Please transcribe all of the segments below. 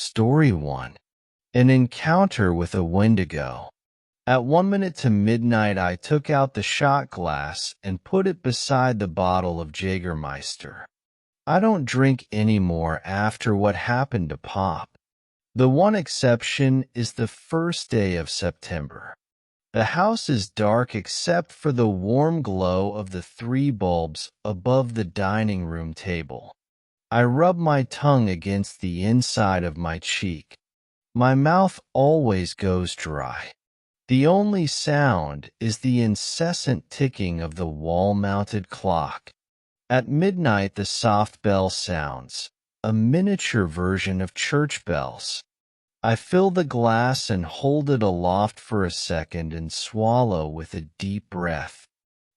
Story 1. An encounter with a Wendigo. At 1 minute to midnight, I took out the shot glass and put it beside the bottle of Jägermeister. I don't drink anymore after what happened to Pop. The one exception is the first day of September. The house is dark except for the warm glow of the 3 bulbs above the dining room table. I rub my tongue against the inside of my cheek. My mouth always goes dry. The only sound is the incessant ticking of the wall-mounted clock. At midnight, the soft bell sounds, a miniature version of church bells. I fill the glass and hold it aloft for a second and swallow with a deep breath.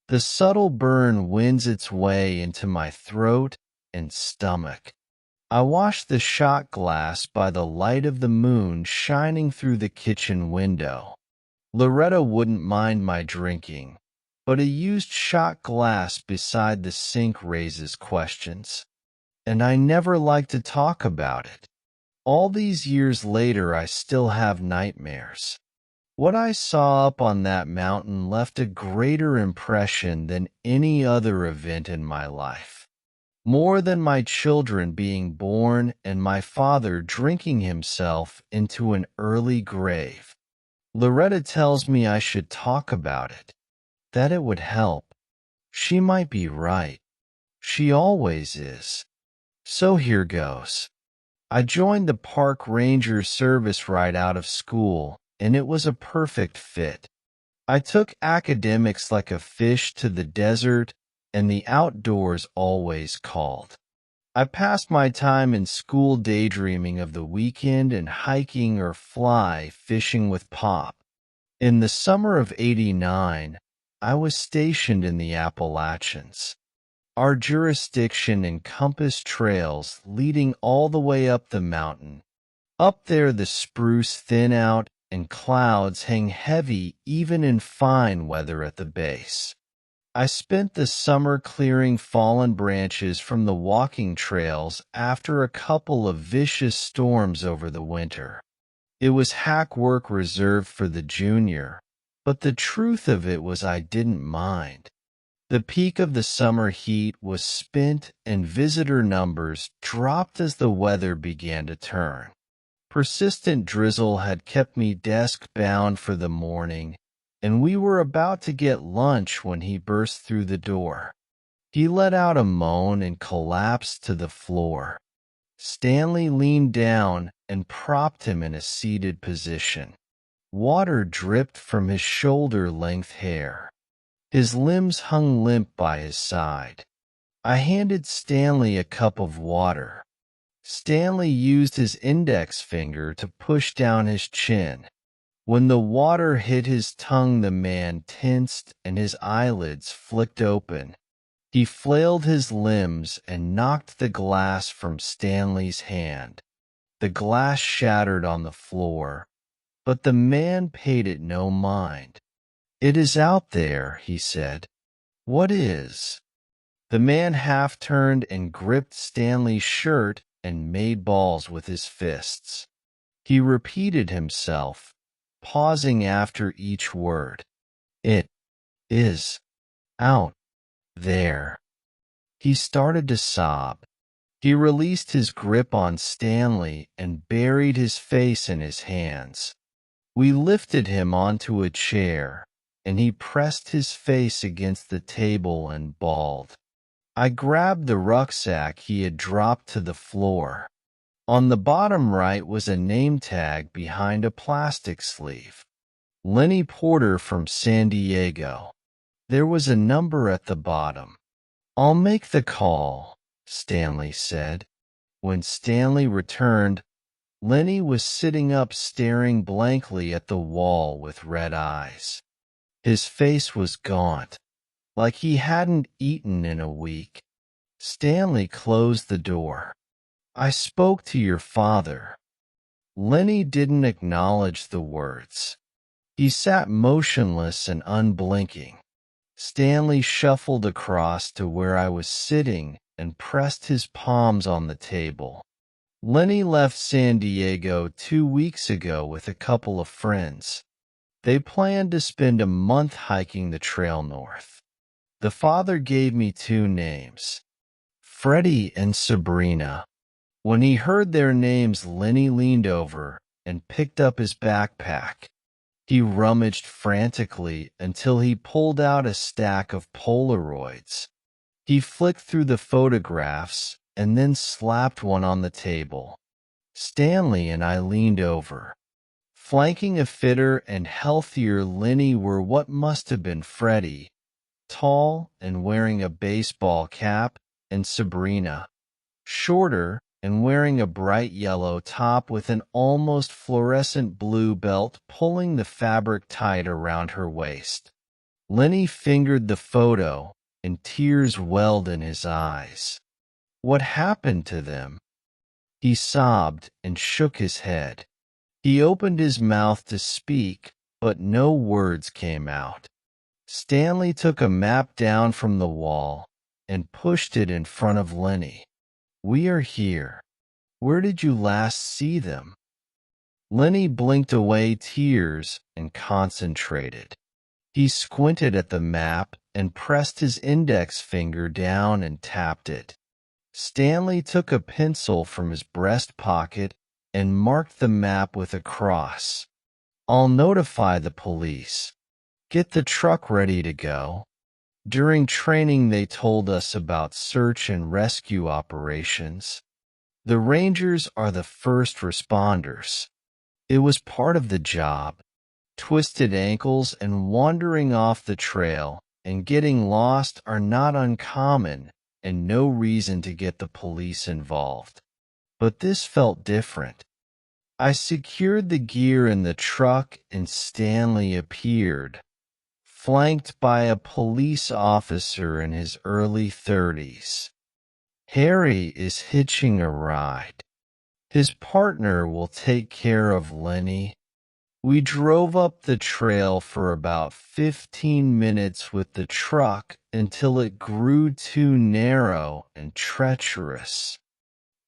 The subtle burn wins its way into my throat and stomach. I wash the shot glass by the light of the moon shining through the kitchen window. Loretta wouldn't mind my drinking, but a used shot glass beside the sink raises questions. And I never like to talk about it. All these years later, I still have nightmares. What I saw up on that mountain left a greater impression than any other event in my life. More than my children being born and my father drinking himself into an early grave. Loretta tells me I should talk about it, that it would help. She might be right. She always is. So here goes. I joined the park ranger service right out of school, and it was a perfect fit. I took academics like a fish to the desert, and the outdoors always called. I passed my time in school daydreaming of the weekend and hiking or fly fishing with Pop. In the summer of '89, I was stationed in the Appalachians. Our jurisdiction encompassed trails leading all the way up the mountain. Up there, the spruce thin out and clouds hang heavy even in fine weather at the base. I spent the summer clearing fallen branches from the walking trails after a couple of vicious storms over the winter. It was hack work reserved for the junior, but the truth of it was I didn't mind. The peak of the summer heat was spent and visitor numbers dropped as the weather began to turn. Persistent drizzle had kept me desk-bound for the morning, and we were about to get lunch when he burst through the door. He let out a moan and collapsed to the floor. Stanley leaned down and propped him in a seated position. Water dripped from his shoulder-length hair. His limbs hung limp by his side. I handed Stanley a cup of water. Stanley used his index finger to push down his chin. When the water hit his tongue, the man tensed and his eyelids flicked open. He flailed his limbs and knocked the glass from Stanley's hand. The glass shattered on the floor, but the man paid it no mind. "It is out there," he said. "What is?" The man half turned and gripped Stanley's shirt and made balls with his fists. He repeated himself, pausing after each word. "It is out there." He started to sob. He released his grip on Stanley and buried his face in his hands. We lifted him onto a chair, and he pressed his face against the table and bawled. I grabbed the rucksack he had dropped to the floor. On the bottom right was a name tag behind a plastic sleeve. Lenny Porter from San Diego. There was a number at the bottom. "I'll make the call," Stanley said. When Stanley returned, Lenny was sitting up staring blankly at the wall with red eyes. His face was gaunt, like he hadn't eaten in a week. Stanley closed the door. "I spoke to your father." Lenny didn't acknowledge the words. He sat motionless and unblinking. Stanley shuffled across to where I was sitting and pressed his palms on the table. Lenny left San Diego 2 weeks ago with a couple of friends. They planned to spend a month hiking the trail north. The father gave me two names, Freddie and Sabrina. When he heard their names, Lenny leaned over and picked up his backpack. He rummaged frantically until he pulled out a stack of Polaroids. He flicked through the photographs and then slapped one on the table. Stanley and I leaned over. Flanking a fitter and healthier Lenny were what must have been Freddie, tall and wearing a baseball cap, and Sabrina, shorter and wearing a bright yellow top with an almost fluorescent blue belt pulling the fabric tight around her waist. Lenny fingered the photo, and tears welled in his eyes. What happened to them? He sobbed and shook his head. He opened his mouth to speak, but no words came out. Stanley took a map down from the wall and pushed it in front of Lenny. "We are here. Where did you last see them?" Lenny blinked away tears and concentrated. He squinted at the map and pressed his index finger down and tapped it. Stanley took a pencil from his breast pocket and marked the map with a cross. "I'll notify the police. Get the truck ready to go." During training, they told us about search and rescue operations. The Rangers are the first responders. It was part of the job. Twisted ankles and wandering off the trail and getting lost are not uncommon, and no reason to get the police involved. But this felt different. I secured the gear in the truck and Stanley appeared, flanked by a police officer in his early 30s. Harry is hitching a ride. His partner will take care of Lenny. We drove up the trail for about 15 minutes with the truck until it grew too narrow and treacherous.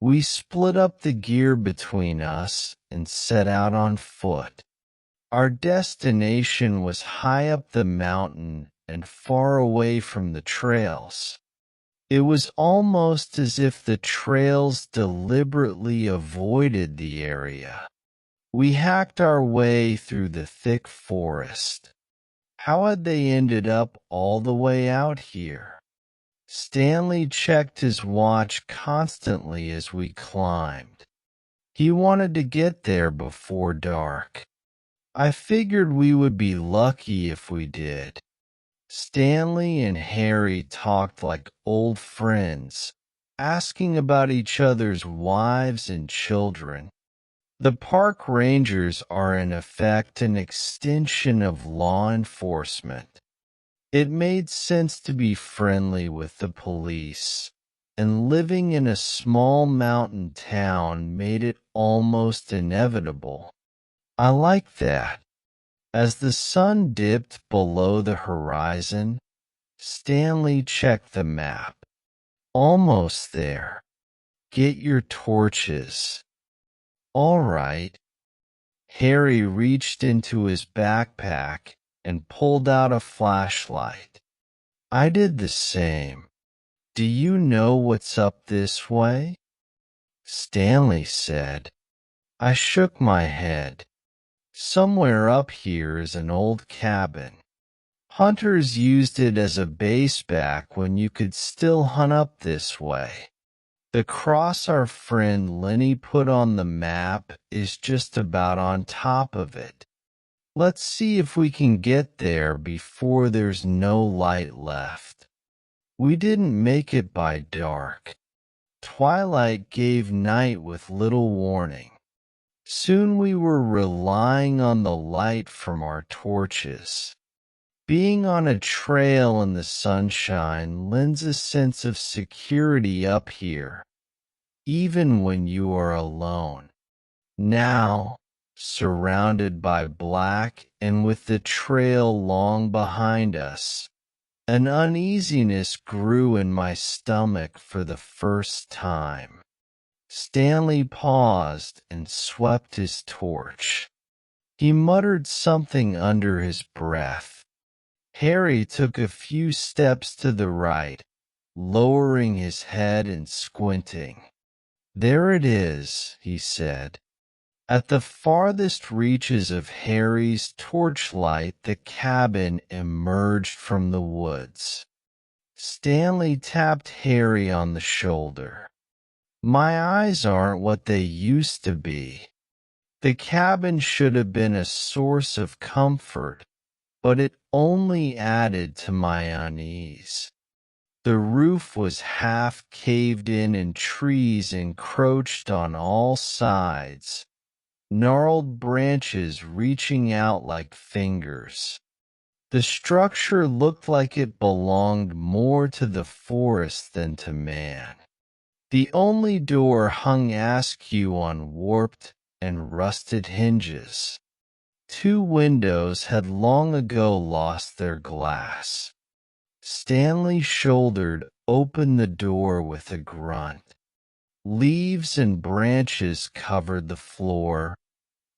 We split up the gear between us and set out on foot. Our destination was high up the mountain and far away from the trails. It was almost as if the trails deliberately avoided the area. We hacked our way through the thick forest. How had they ended up all the way out here? Stanley checked his watch constantly as we climbed. He wanted to get there before dark. I figured we would be lucky if we did. Stanley and Harry talked like old friends, asking about each other's wives and children. The park rangers are in effect an extension of law enforcement. It made sense to be friendly with the police, and living in a small mountain town made it almost inevitable. I liked that. As the sun dipped below the horizon, Stanley checked the map. "Almost there. Get your torches." "All right." Harry reached into his backpack and pulled out a flashlight. I did the same. "Do you know what's up this way?" Stanley said. I shook my head. "Somewhere up here is an old cabin. Hunters used it as a base back when you could still hunt up this way. The cross our friend Lenny put on the map is just about on top of it. Let's see if we can get there before there's no light left." We didn't make it by dark. Twilight gave night with little warning. Soon we were relying on the light from our torches. Being on a trail in the sunshine lends a sense of security up here, even when you are alone. Now, surrounded by black and with the trail long behind us, an uneasiness grew in my stomach for the first time. Stanley paused and swept his torch. He muttered something under his breath. Harry took a few steps to the right, lowering his head and squinting. "There it is," he said. At the farthest reaches of Harry's torchlight, the cabin emerged from the woods. Stanley tapped Harry on the shoulder. "My eyes aren't what they used to be. The cabin should have been a source of comfort, but it only added to my unease. The roof was half caved in and trees encroached on all sides, gnarled branches reaching out like fingers. The structure looked like it belonged more to the forest than to man. The only door hung askew on warped and rusted hinges. 2 windows had long ago lost their glass." Stanley shouldered open the door with a grunt. Leaves and branches covered the floor,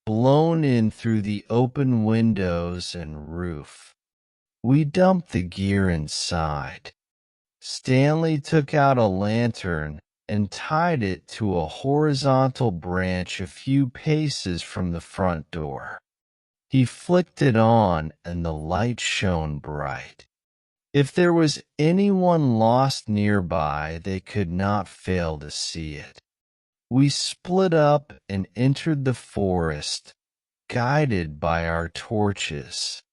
blown in through the open windows and roof. "We dumped the gear inside." Stanley took out a lantern and tied it to a horizontal branch a few paces from the front door. He flicked it on and the light shone bright. If there was anyone lost nearby, they could not fail to see it. We split up and entered the forest, guided by our torches.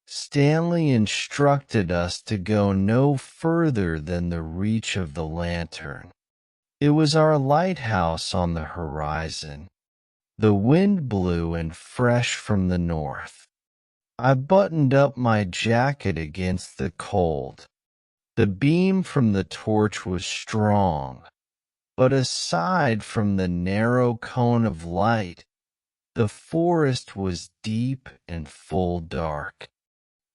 Stanley instructed us to go no further than the reach of the lantern. It was our lighthouse on the horizon. The wind blew and fresh from the north. I buttoned up my jacket against the cold. The beam from the torch was strong, but aside from the narrow cone of light, the forest was deep and full dark.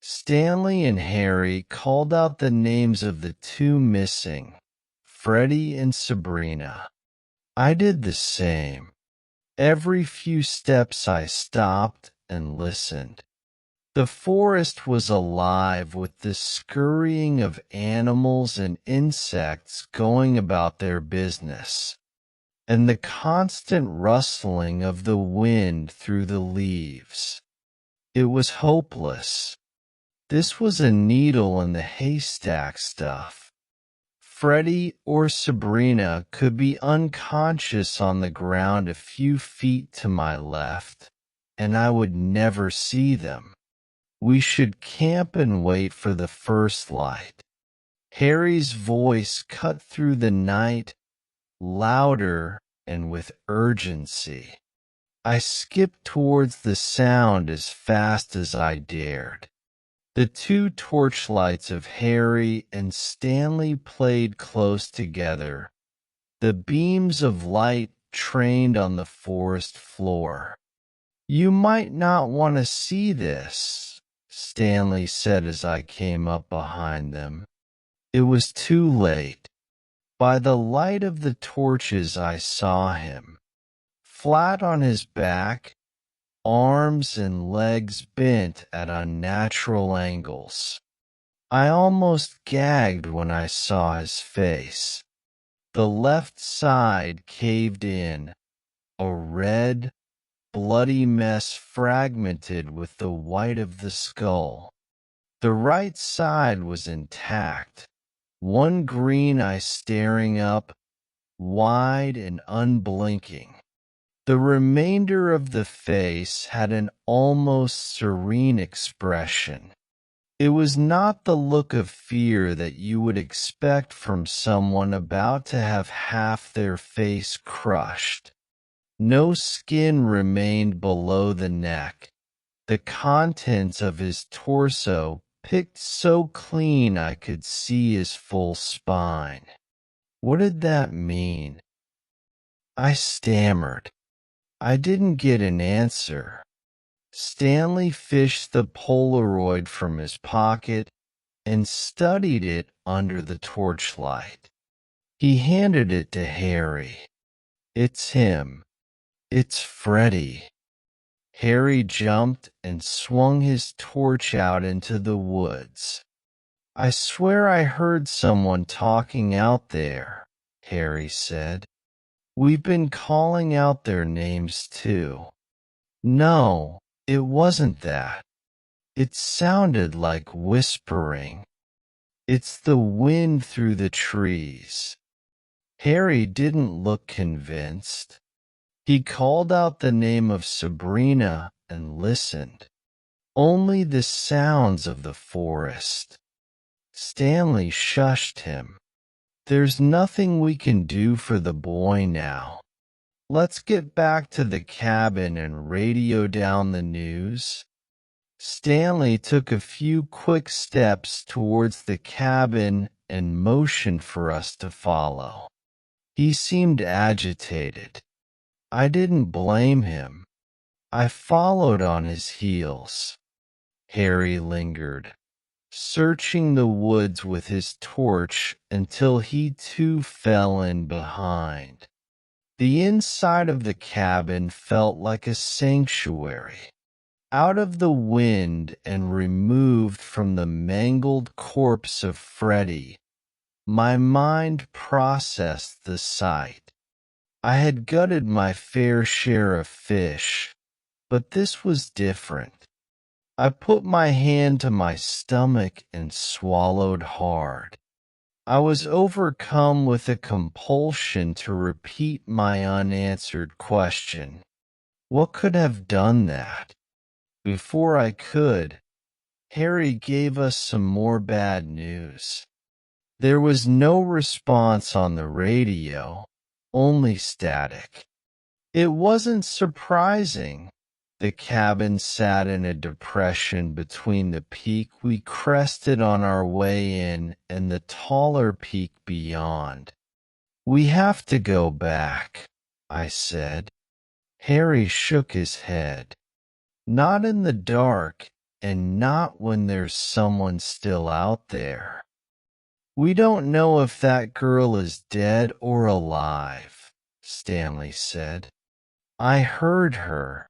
Stanley and Harry called out the names of the 2 missing, Freddie and Sabrina. I did the same. Every few steps I stopped and listened. The forest was alive with the scurrying of animals and insects going about their business, and the constant rustling of the wind through the leaves. It was hopeless. This was a needle in the haystack stuff. Freddie or Sabrina could be unconscious on the ground a few feet to my left, and I would never see them. We should camp and wait for the first light. Harry's voice cut through the night, louder and with urgency. I skipped towards the sound as fast as I dared. The 2 torchlights of Harry and Stanley played close together, the beams of light trained on the forest floor. "You might not want to see this," Stanley said as I came up behind them. It was too late. By the light of the torches I saw him, flat on his back, arms and legs bent at unnatural angles. I almost gagged when I saw his face. The left side caved in, a red, bloody mess fragmented with the white of the skull. The right side was intact, one green eye staring up, wide and unblinking. The remainder of the face had an almost serene expression. It was not the look of fear that you would expect from someone about to have half their face crushed. No skin remained below the neck, the contents of his torso picked so clean I could see his full spine. What did that mean? I stammered. I didn't get an answer. Stanley fished the Polaroid from his pocket and studied it under the torchlight. He handed it to Harry. It's him. It's Freddy. Harry jumped and swung his torch out into the woods. I swear I heard someone talking out there, Harry said. We've been calling out their names too. No, it wasn't that. It sounded like whispering. It's the wind through the trees. Harry didn't look convinced. He called out the name of Sabrina and listened. Only the sounds of the forest. Stanley shushed him. There's nothing we can do for the boy now. Let's get back to the cabin and radio down the news. Stanley took a few quick steps towards the cabin and motioned for us to follow. He seemed agitated. I didn't blame him. I followed on his heels. Harry lingered, searching the woods with his torch until he too fell in behind. The inside of the cabin felt like a sanctuary, out of the wind and removed from the mangled corpse of Freddy. My mind processed the sight. I had gutted my fair share of fish, but this was different. I put my hand to my stomach and swallowed hard. I was overcome with a compulsion to repeat my unanswered question. What could have done that? Before I could, Harry gave us some more bad news. There was no response on the radio, only static. It wasn't surprising. The cabin sat in a depression between the peak we crested on our way in and the taller peak beyond. We have to go back, I said. Harry shook his head. Not in the dark, and not when there's someone still out there. We don't know if that girl is dead or alive, Stanley said. I heard her.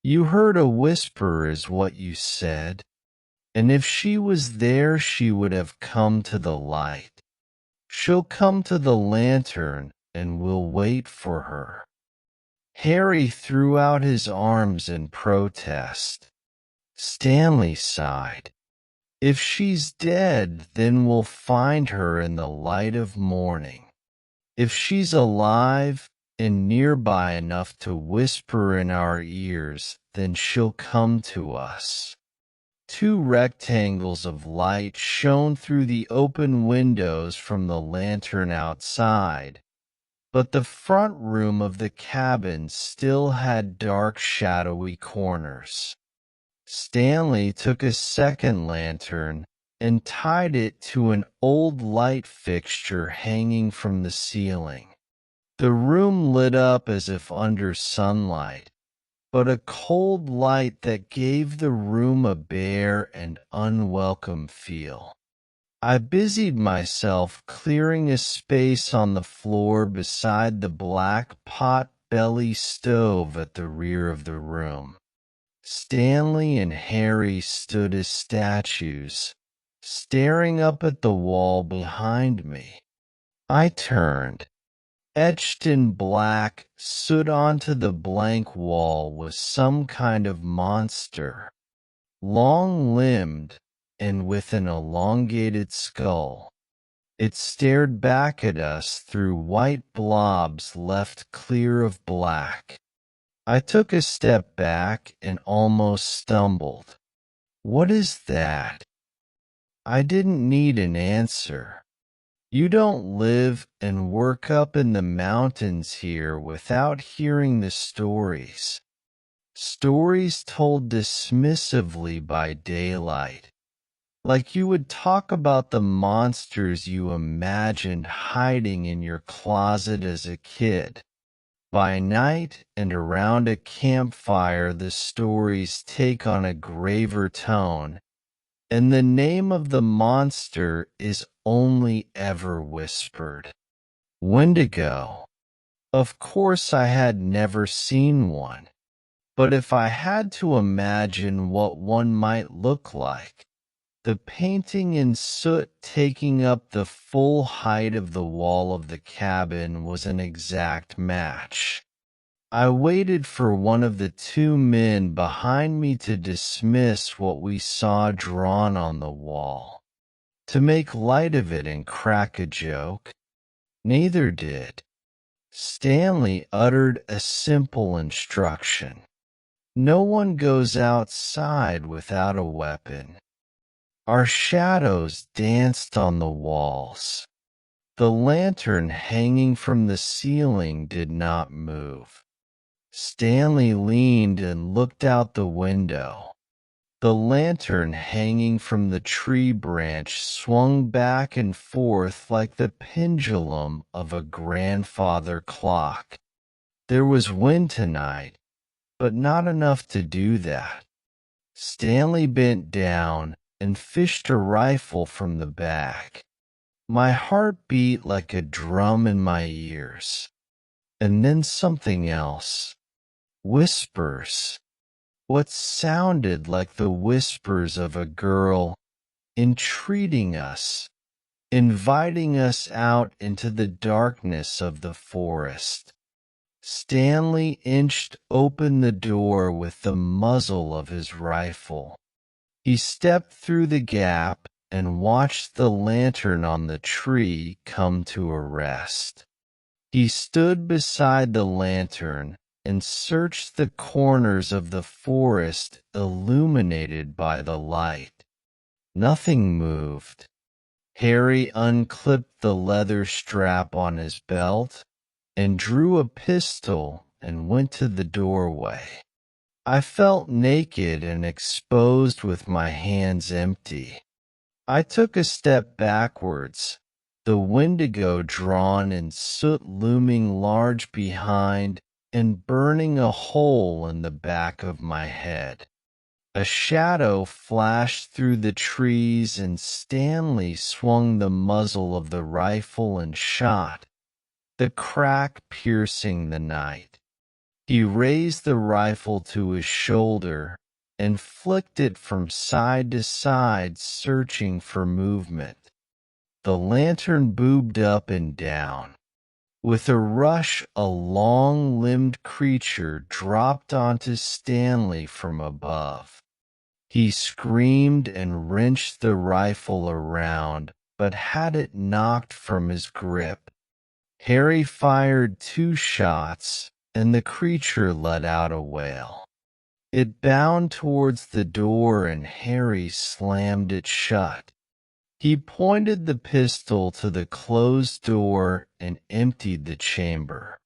You heard a whisper is what you said, and if she was there she would have come to the light. She'll come to the lantern, and we'll wait for her. Harry threw out his arms in protest. Stanley sighed. If she's dead, then we'll find her in the light of morning. If she's alive, and nearby enough to whisper in our ears, then she'll come to us. Two rectangles of light shone through the open windows from the lantern outside, but the front room of the cabin still had dark, shadowy corners. Stanley took a second lantern and tied it to an old light fixture hanging from the ceiling. The room lit up as if under sunlight, but a cold light that gave the room a bare and unwelcome feel. I busied myself clearing a space on the floor beside the black pot-belly stove at the rear of the room. Stanley and Harry stood as statues, staring up at the wall behind me. I turned. Etched in black, soot onto the blank wall was some kind of monster, long-limbed and with an elongated skull. It stared back at us through white blobs left clear of black. I took a step back and almost stumbled. What is that? I didn't need an answer. You don't live and work up in the mountains here without hearing the stories. Stories told dismissively by daylight, like you would talk about the monsters you imagined hiding in your closet as a kid. By night and around a campfire, the stories take on a graver tone, and the name of the monster is only ever whispered. Wendigo. Of course, I had never seen one, but if I had to imagine what one might look like, the painting in soot taking up the full height of the wall of the cabin was an exact match. I waited for one of the two men behind me to dismiss what we saw drawn on the wall, to make light of it and crack a joke. Neither did. Stanley uttered a simple instruction. No one goes outside without a weapon. Our shadows danced on the walls. The lantern hanging from the ceiling did not move. Stanley leaned and looked out the window. The lantern hanging from the tree branch swung back and forth like the pendulum of a grandfather clock. There was wind tonight, but not enough to do that. Stanley bent down and fished a rifle from the bag. My heart beat like a drum in my ears. And then something else. Whispers. What sounded like the whispers of a girl entreating us, inviting us out into the darkness of the forest. Stanley inched open the door with the muzzle of his rifle. He stepped through the gap and watched the lantern on the tree come to a rest. He stood beside the lantern and searched the corners of the forest illuminated by the light. Nothing moved. Harry unclipped the leather strap on his belt and drew a pistol and went to the doorway. I felt naked and exposed with my hands empty. I took a step backwards, the Wendigo drawn and soot looming large behind and burning a hole in the back of my head. A shadow flashed through the trees and Stanley swung the muzzle of the rifle and shot, the crack piercing the night. He raised the rifle to his shoulder and flicked it from side to side, searching for movement. The lantern bobbed up and down. With a rush, a long-limbed creature dropped onto Stanley from above. He screamed and wrenched the rifle around, but had it knocked from his grip. Harry fired 2 shots, and the creature let out a wail. It bounded towards the door and Harry slammed it shut. He pointed the pistol to the closed door and emptied the chamber.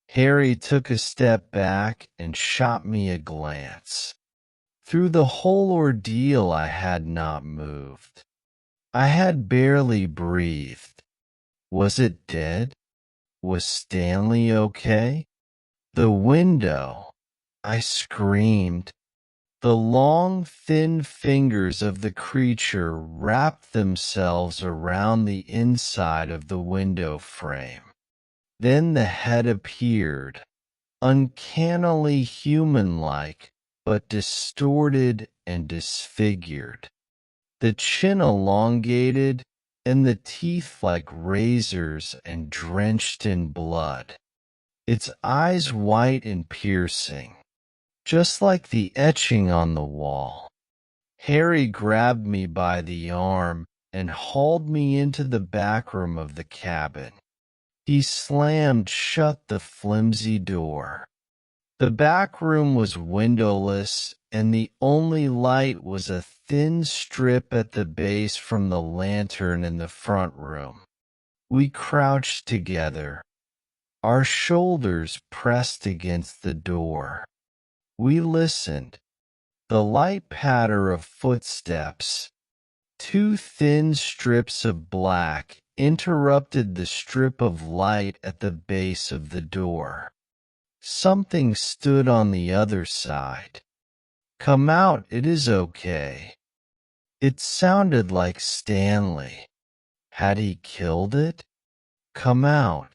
Harry took a step back and shot me a glance. Through the whole ordeal I had not moved. I had barely breathed. Was it dead? Was Stanley okay? The window. I screamed. The long, thin fingers of the creature wrapped themselves around the inside of the window frame. Then the head appeared, uncannily human-like, but distorted and disfigured. The chin elongated, and the teeth like razors and drenched in blood. Its eyes white and piercing, just like the etching on the wall. Harry grabbed me by the arm and hauled me into the back room of the cabin. He slammed shut the flimsy door. The back room was windowless, and the only light was a thin strip at the base from the lantern in the front room. We crouched together, our shoulders pressed against the door. We listened. The light patter of footsteps. 2 thin strips of black interrupted the strip of light at the base of the door. Something stood on the other side. Come out, it is okay. It sounded like Stanley. Had he killed it? Come out.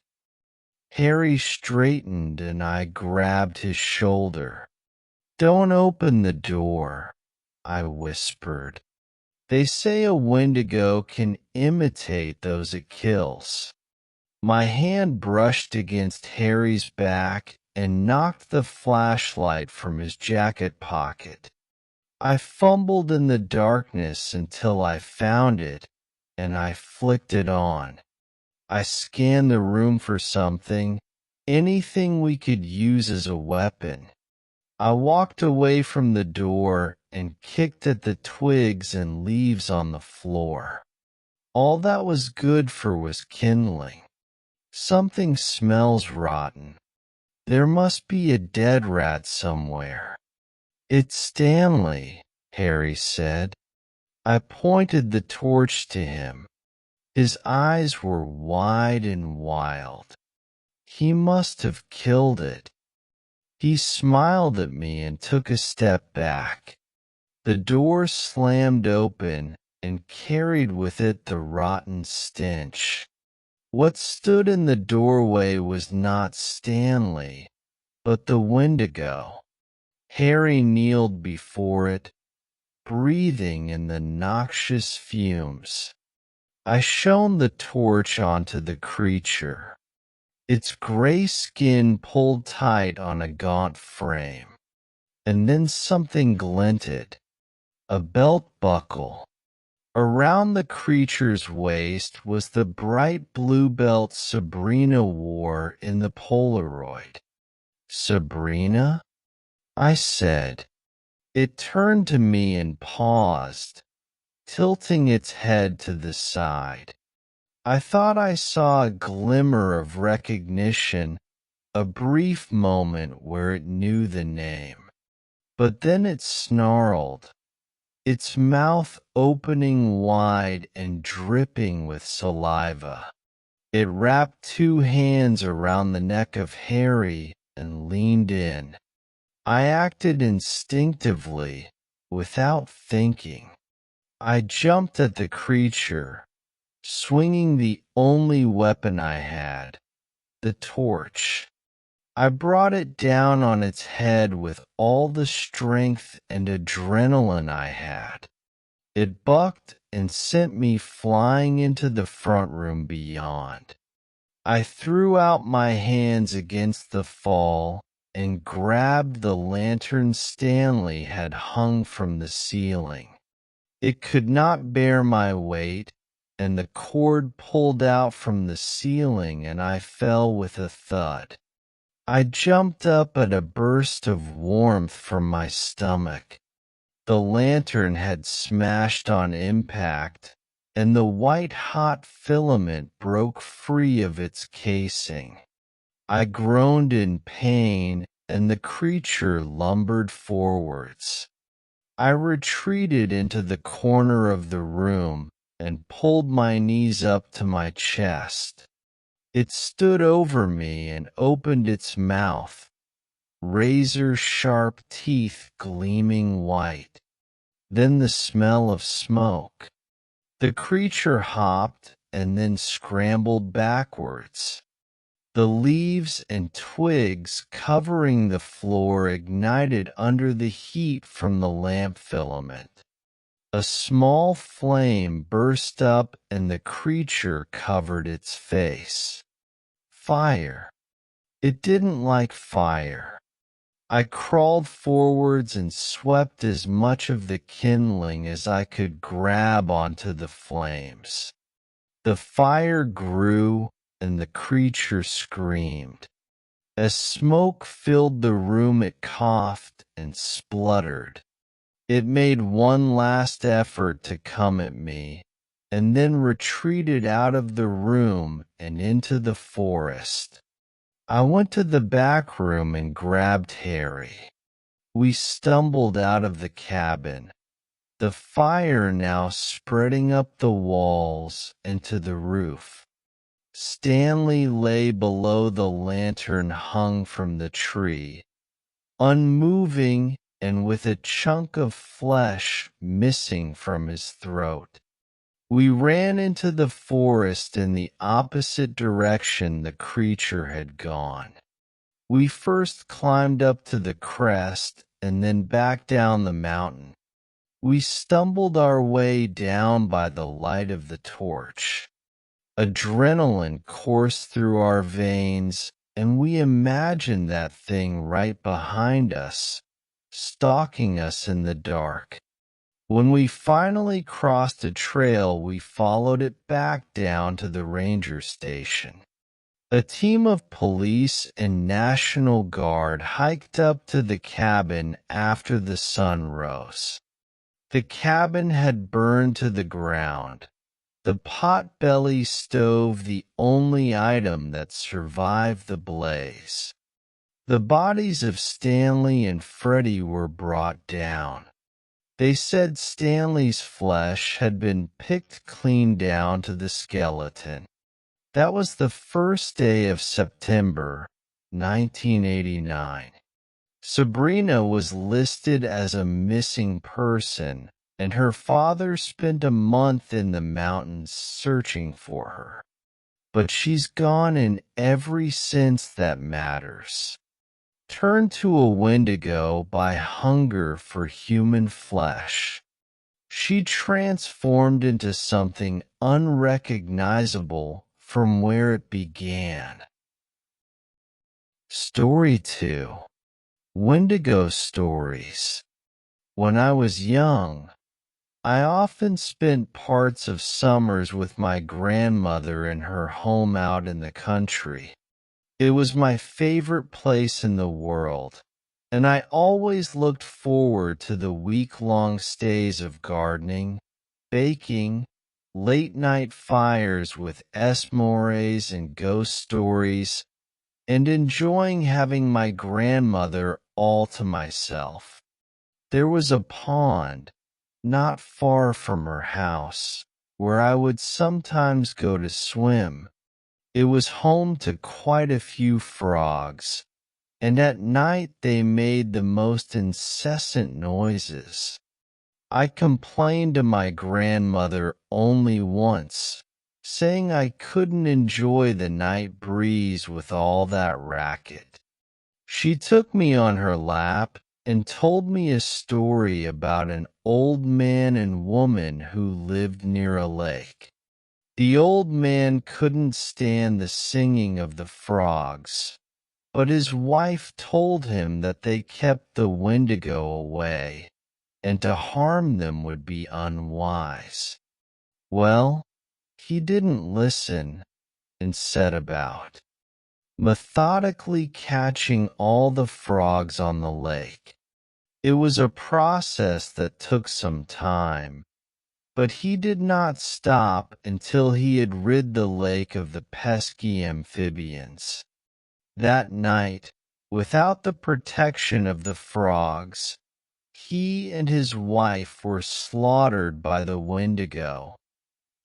Harry straightened and I grabbed his shoulder. "Don't open the door," I whispered. "They say a Wendigo can imitate those it kills." My hand brushed against Harry's back and knocked the flashlight from his jacket pocket. I fumbled in the darkness until I found it, and I flicked it on. I scanned the room for something, anything we could use as a weapon. I walked away from the door and kicked at the twigs and leaves on the floor. All that was good for was kindling. "Something smells rotten. There must be a dead rat somewhere." "It's Stanley," Harry said. I pointed the torch to him. His eyes were wide and wild. "He must have killed it." He smiled at me and took a step back. The door slammed open and carried with it the rotten stench. What stood in the doorway was not Stanley, but the Wendigo. Harry kneeled before it, breathing in the noxious fumes. I shone the torch onto the creature. Its gray skin pulled tight on a gaunt frame. And then something glinted. A belt buckle. Around the creature's waist was the bright blue belt Sabrina wore in the Polaroid. "Sabrina?" I said. It turned to me and paused, tilting its head to the side. I thought I saw a glimmer of recognition, a brief moment where it knew the name. But then it snarled, its mouth opening wide and dripping with saliva. It wrapped two hands around the neck of Harry and leaned in. I acted instinctively, without thinking. I jumped at the creature, swinging the only weapon I had, the torch. I brought it down on its head with all the strength and adrenaline I had. It bucked and sent me flying into the front room beyond. I threw out my hands against the fall and grabbed the lantern Stanley had hung from the ceiling. It could not bear my weight, and the cord pulled out from the ceiling and I fell with a thud. I jumped up at a burst of warmth from my stomach. The lantern had smashed on impact, and the white-hot filament broke free of its casing. I groaned in pain, and the creature lumbered forwards. I retreated into the corner of the room and pulled my knees up to my chest. It stood over me and opened its mouth, razor-sharp teeth gleaming white. Then the smell of smoke. The creature hopped and then scrambled backwards. The leaves and twigs covering the floor ignited under the heat from the lamp filament. A small flame burst up and the creature covered its face. Fire. It didn't like fire. I crawled forwards and swept as much of the kindling as I could grab onto the flames. The fire grew and the creature screamed. As smoke filled the room, it coughed and spluttered. It made one last effort to come at me, and then retreated out of the room and into the forest. I went to the back room and grabbed Harry. We stumbled out of the cabin, the fire now spreading up the walls and to the roof. Stanley lay below the lantern hung from the tree, unmoving and with a chunk of flesh missing from his throat. We ran into the forest in the opposite direction the creature had gone. We first climbed up to the crest and then back down the mountain. We stumbled our way down by the light of the torch. Adrenaline coursed through our veins, and we imagined that thing right behind us, stalking us in the dark. When we finally crossed a trail, we followed it back down to the ranger station. A team of police and National Guard hiked up to the cabin after the sun rose. The cabin had burned to the ground, the potbelly stove the only item that survived the blaze. The bodies of Stanley and Freddie were brought down. They said Stanley's flesh had been picked clean down to the skeleton. That was the first day of September, 1989. Sabrina was listed as a missing person, and her father spent a month in the mountains searching for her. But she's gone in every sense that matters. Turned to a Wendigo by hunger for human flesh. She transformed into something unrecognizable from where it began. Story 2. Wendigo Stories. When I was young, I often spent parts of summers with my grandmother in her home out in the country. It was my favorite place in the world, and I always looked forward to the week-long stays of gardening, baking, late-night fires with s'mores and ghost stories, and enjoying having my grandmother all to myself. There was a pond, not far from her house, where I would sometimes go to swim. It was home to quite a few frogs, and at night they made the most incessant noises. I complained to my grandmother only once, saying I couldn't enjoy the night breeze with all that racket. She took me on her lap and told me a story about an old man and woman who lived near a lake. The old man couldn't stand the singing of the frogs, but his wife told him that they kept the Wendigo away, and to harm them would be unwise. Well, he didn't listen and set about, methodically catching all the frogs on the lake. It was a process that took some time, but he did not stop until he had rid the lake of the pesky amphibians. That night, without the protection of the frogs, he and his wife were slaughtered by the Wendigo,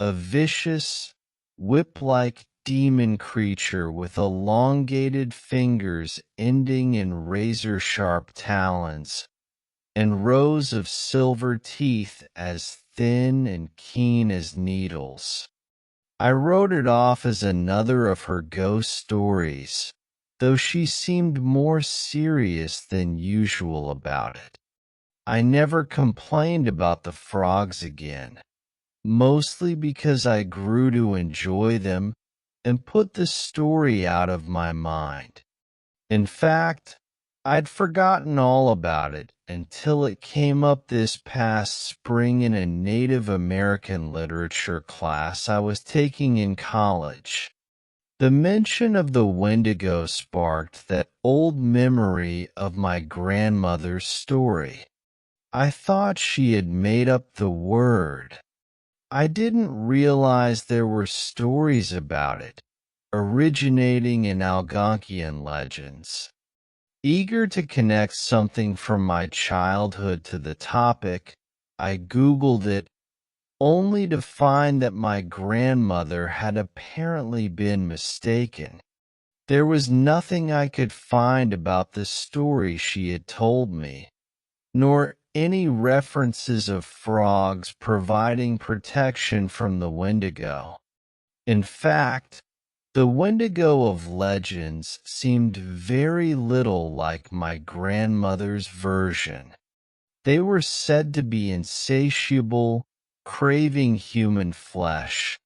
a vicious, whip-like demon creature with elongated fingers ending in razor-sharp talons, and rows of silver teeth as thin and keen as needles. I wrote it off as another of her ghost stories, though she seemed more serious than usual about it. I never complained about the frogs again, mostly because I grew to enjoy them and put the story out of my mind. In fact, I'd forgotten all about it until it came up this past spring in a Native American literature class I was taking in college. The mention of the Wendigo sparked that old memory of my grandmother's story. I thought she had made up the word. I didn't realize there were stories about it, originating in Algonquian legends. Eager to connect something from my childhood to the topic, I Googled it, only to find that my grandmother had apparently been mistaken. There was nothing I could find about the story she had told me, nor any references of frogs providing protection from the Wendigo. In fact, the Wendigo of legends seemed very little like my grandmother's version. They were said to be insatiable, craving human flesh,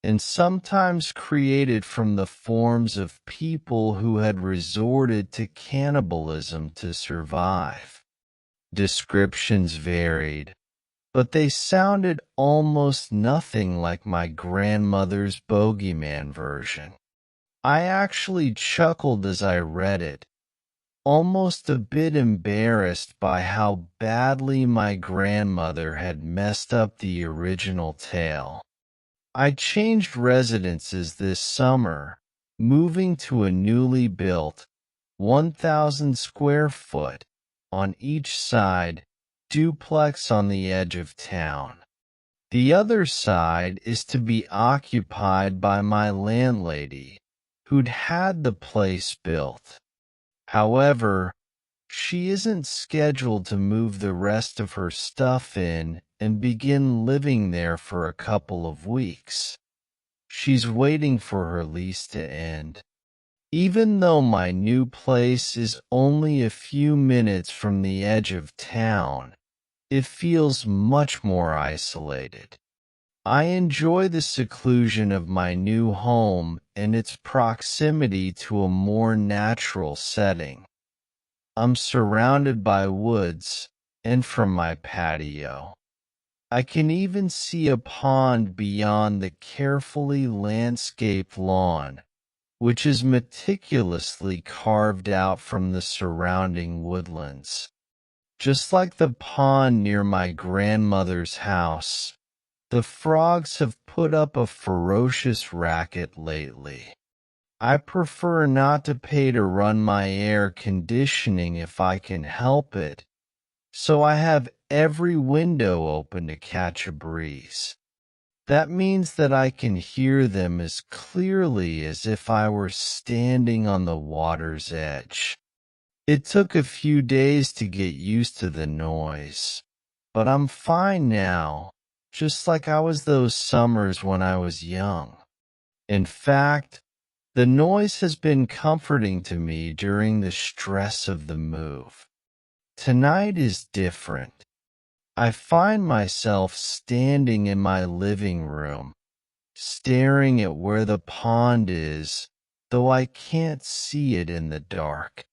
and sometimes created from the forms of people who had resorted to cannibalism to survive. Descriptions varied, but they sounded almost nothing like my grandmother's bogeyman version. I actually chuckled as I read it, almost a bit embarrassed by how badly my grandmother had messed up the original tale. I changed residences this summer, moving to a newly built 1,000 square foot on each side duplex on the edge of town. The other side is to be occupied by my landlady, who'd had the place built. However, she isn't scheduled to move the rest of her stuff in and begin living there for a couple of weeks. She's waiting for her lease to end. Even though my new place is only a few minutes from the edge of town, it feels much more isolated. I enjoy the seclusion of my new home and its proximity to a more natural setting. I'm surrounded by woods, and from my patio, I can even see a pond beyond the carefully landscaped lawn, which is meticulously carved out from the surrounding woodlands. Just like the pond near my grandmother's house, the frogs have put up a ferocious racket lately. I prefer not to pay to run my air conditioning if I can help it, so I have every window open to catch a breeze. That means that I can hear them as clearly as if I were standing on the water's edge. It took a few days to get used to the noise, but I'm fine now, just like I was those summers when I was young. In fact, the noise has been comforting to me during the stress of the move. Tonight is different. I find myself standing in my living room, staring at where the pond is, though I can't see it in the dark.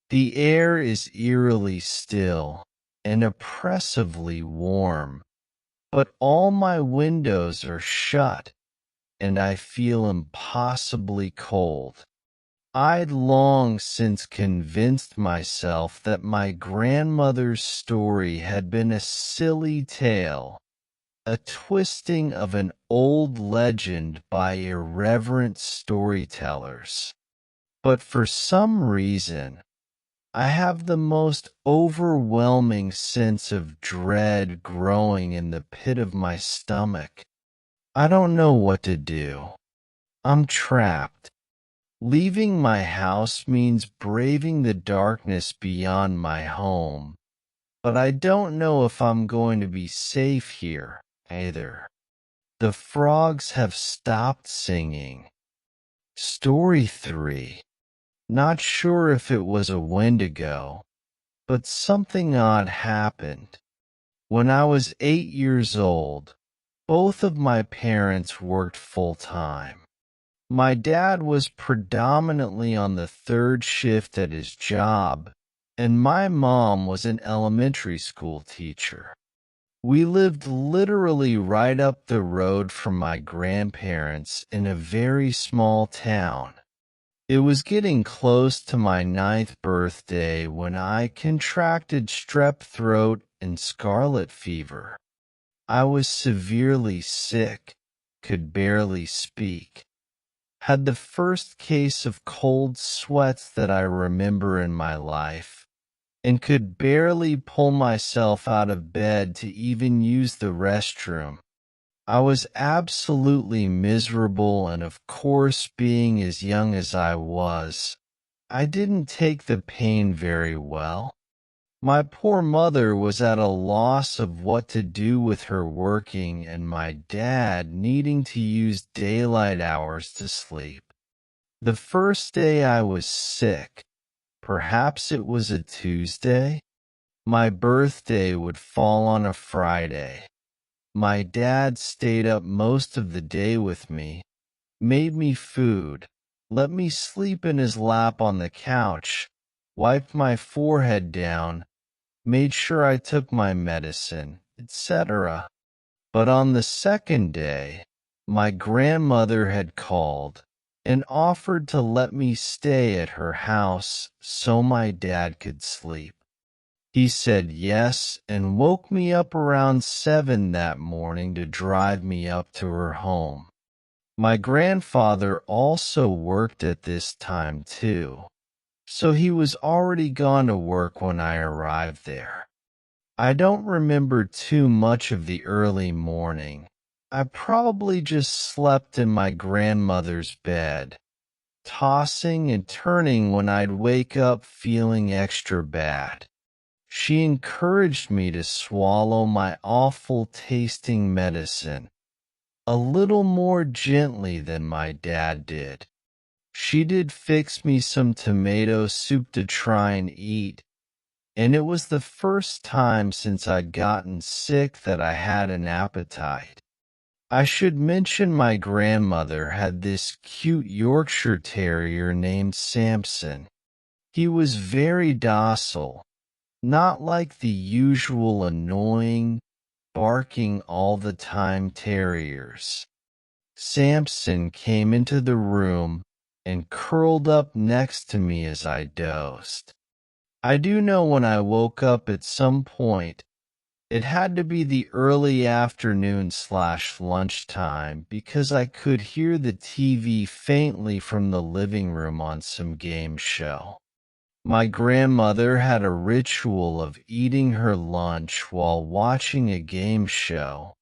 The air is eerily still and oppressively warm, but all my windows are shut, and I feel impossibly cold. I'd long since convinced myself that my grandmother's story had been a silly tale, a twisting of an old legend by irreverent storytellers. But for some reason, I have the most overwhelming sense of dread growing in the pit of my stomach. I don't know what to do. I'm trapped. Leaving my house means braving the darkness beyond my home, but I don't know if I'm going to be safe here, either. The frogs have stopped singing. Story 3. Not sure if it was a Wendigo, but something odd happened. When I was 8 years old, both of my parents worked full-time. My dad was predominantly on the third shift at his job, and my mom was an elementary school teacher. We lived literally right up the road from my grandparents in a very small town. It was getting close to my 9th birthday when I contracted strep throat and scarlet fever. I was severely sick, could barely speak, had the first case of cold sweats that I remember in my life, and could barely pull myself out of bed to even use the restroom. I was absolutely miserable, and of course, being as young as I was, I didn't take the pain very well. My poor mother was at a loss of what to do with her working and my dad needing to use daylight hours to sleep. The first day I was sick, perhaps it was a Tuesday, my birthday would fall on a Friday. My dad stayed up most of the day with me, made me food, let me sleep in his lap on the couch, wiped my forehead down, made sure I took my medicine, etc. But on the second day, my grandmother had called and offered to let me stay at her house so my dad could sleep. He said yes and woke me up around 7 that morning to drive me up to her home. My grandfather also worked at this time too, so he was already gone to work when I arrived there. I don't remember too much of the early morning. I probably just slept in my grandmother's bed, tossing and turning when I'd wake up feeling extra bad. She encouraged me to swallow my awful tasting medicine a little more gently than my dad did. She did fix me some tomato soup to try and eat, and it was the first time since I'd gotten sick that I had an appetite. I should mention my grandmother had this cute Yorkshire Terrier named Samson. He was very docile, not like the usual annoying, barking all the time terriers. Samson came into the room and curled up next to me as I dozed. I do know when I woke up at some point, it had to be the early afternoon/lunchtime because I could hear the TV faintly from the living room on some game show. My grandmother had a ritual of eating her lunch while watching a game show.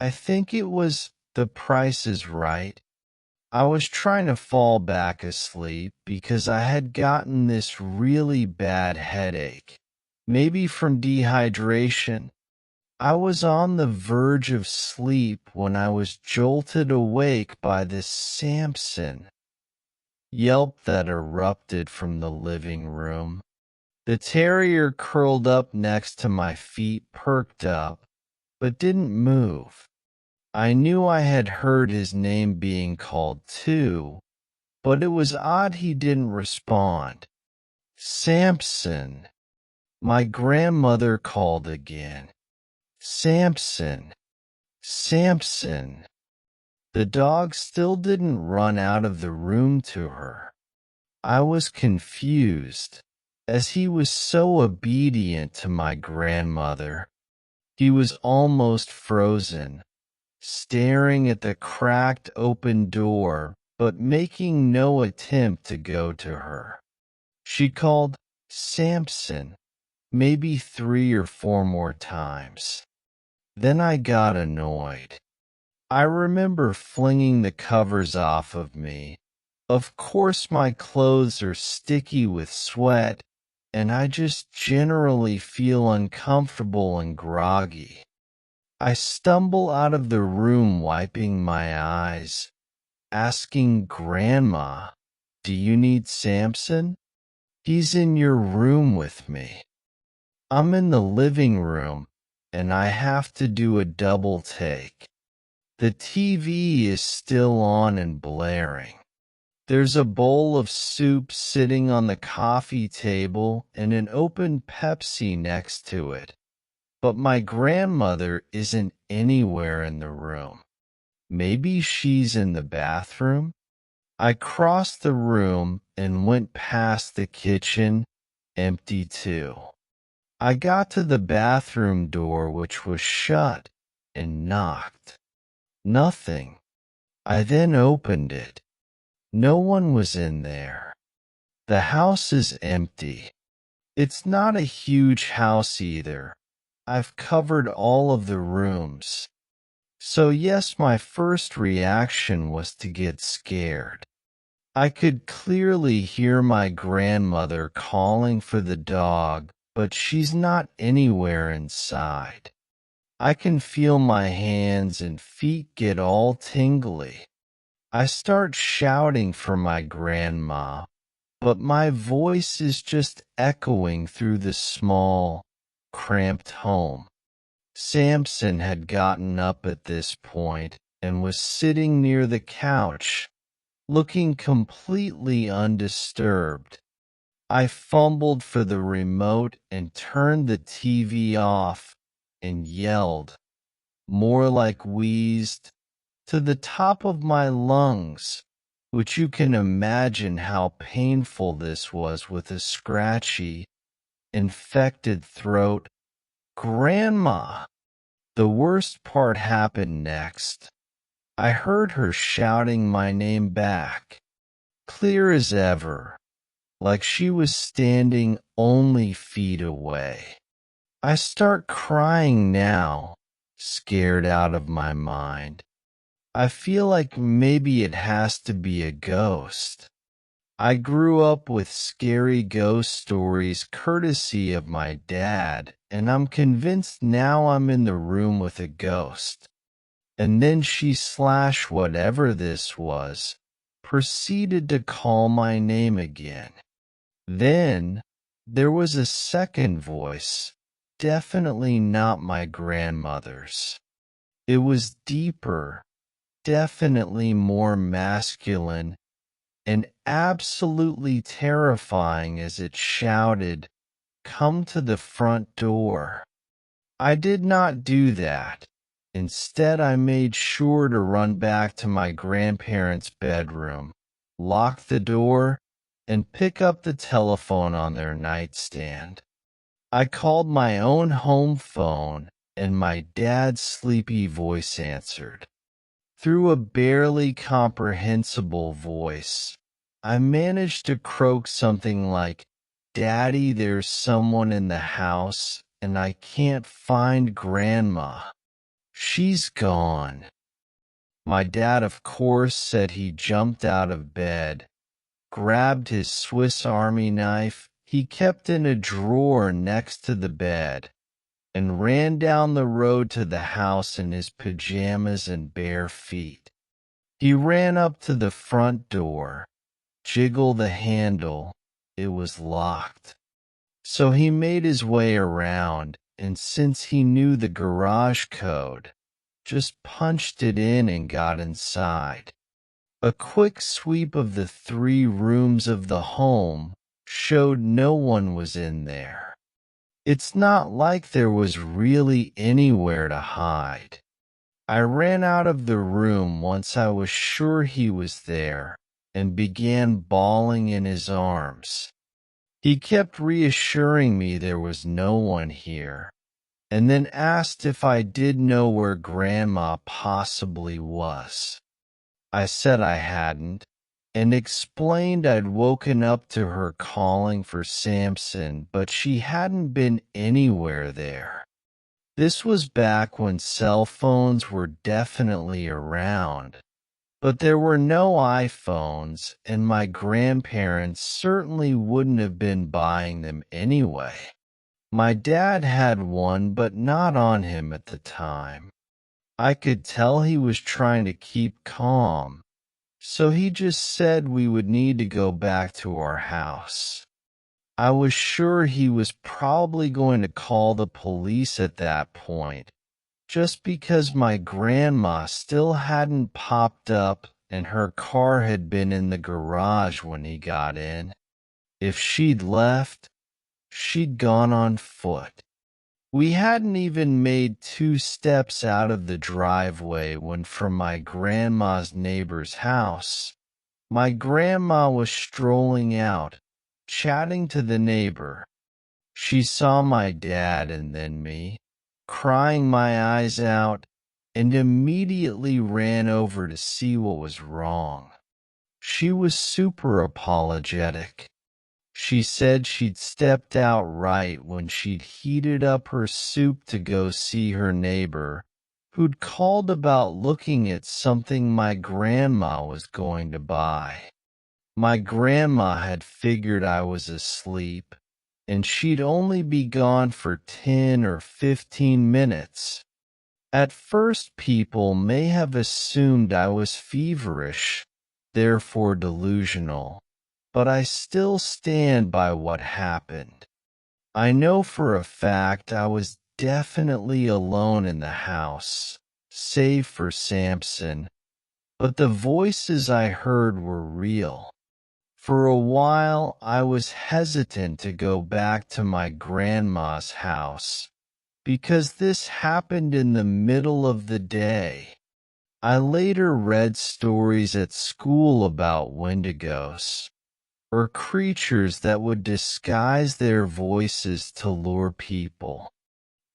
I think it was The Price is Right. I was trying to fall back asleep because I had gotten this really bad headache, maybe from dehydration. I was on the verge of sleep when I was jolted awake by this Samson yelp that erupted from the living room. The terrier curled up next to my feet, perked up, but didn't move. I knew I had heard his name being called too, but it was odd he didn't respond. Samson. My grandmother called again. Samson. Samson. The dog still didn't run out of the room to her. I was confused, as he was so obedient to my grandmother. He was almost frozen, staring at the cracked open door, but making no attempt to go to her. She called, "Samson," maybe 3 or 4 more times. Then I got annoyed. I remember flinging the covers off of me. Of course my clothes are sticky with sweat, and I just generally feel uncomfortable and groggy. I stumble out of the room wiping my eyes, asking Grandma, "Do you need Samson? He's in your room with me." I'm in the living room, and I have to do a double take. The TV is still on and blaring. There's a bowl of soup sitting on the coffee table and an open Pepsi next to it. But my grandmother isn't anywhere in the room. Maybe she's in the bathroom? I crossed the room and went past the kitchen, empty too. I got to the bathroom door, which was shut, and knocked. Nothing. I then opened it. No one was in there. The house is empty. It's not a huge house either. I've covered all of the rooms. So yes, my first reaction was to get scared. I could clearly hear my grandmother calling for the dog, but she's not anywhere inside. I can feel my hands and feet get all tingly. I start shouting for my grandma, but my voice is just echoing through the small, cramped home. Samson had gotten up at this point and was sitting near the couch, looking completely undisturbed. I fumbled for the remote and turned the TV off and yelled, more like wheezed, to the top of my lungs, which you can imagine how painful this was with a scratchy, infected throat. Grandma! The worst part happened next. I heard her shouting my name back, clear as ever, like she was standing only feet away. I start crying now, scared out of my mind. I feel like maybe it has to be a ghost. I grew up with scary ghost stories courtesy of my dad, and I'm convinced now I'm in the room with a ghost. And then she slash whatever this was, proceeded to call my name again. Then, there was a second voice, definitely not my grandmother's. It was deeper, definitely more masculine, and absolutely terrifying as it shouted, "Come to the front door." I did not do that. Instead, I made sure to run back to my grandparents' bedroom, lock the door, and pick up the telephone on their nightstand. I called my own home phone, and my dad's sleepy voice answered. Through a barely comprehensible voice, I managed to croak something like, "Daddy, there's someone in the house, and I can't find Grandma. She's gone." My dad, of course, said he jumped out of bed, grabbed his Swiss Army knife he kept in a drawer next to the bed, and ran down the road to the house in his pajamas and bare feet. He ran up to the front door, jiggled the handle. It was locked. So he made his way around, and since he knew the garage code, just punched it in and got inside. A quick sweep of the 3 rooms of the home showed no one was in there. It's not like there was really anywhere to hide. I ran out of the room once I was sure he was there and began bawling in his arms. He kept reassuring me there was no one here, and then asked if I did know where Grandma possibly was. I said I hadn't, and explained I'd woken up to her calling for Samson, but she hadn't been anywhere there. This was back when cell phones were definitely around, but there were no iPhones, and my grandparents certainly wouldn't have been buying them anyway. My dad had one, but not on him at the time. I could tell he was trying to keep calm, so he just said we would need to go back to our house. I was sure he was probably going to call the police at that point, just because my grandma still hadn't popped up and her car had been in the garage when he got in. If she'd left, she'd gone on foot. We hadn't even made 2 steps out of the driveway when from my grandma's neighbor's house, my grandma was strolling out, chatting to the neighbor. She saw my dad and then me, crying my eyes out, and immediately ran over to see what was wrong. She was super apologetic. She said she'd stepped out right when she'd heated up her soup to go see her neighbor, who'd called about looking at something my grandma was going to buy. My grandma had figured I was asleep, and she'd only be gone for 10 or 15 minutes. At first, people may have assumed I was feverish, therefore delusional, but I still stand by what happened. I know for a fact I was definitely alone in the house, save for Samson, but the voices I heard were real. For a while, I was hesitant to go back to my grandma's house, because this happened in the middle of the day. I later read stories at school about Wendigos, or creatures that would disguise their voices to lure people.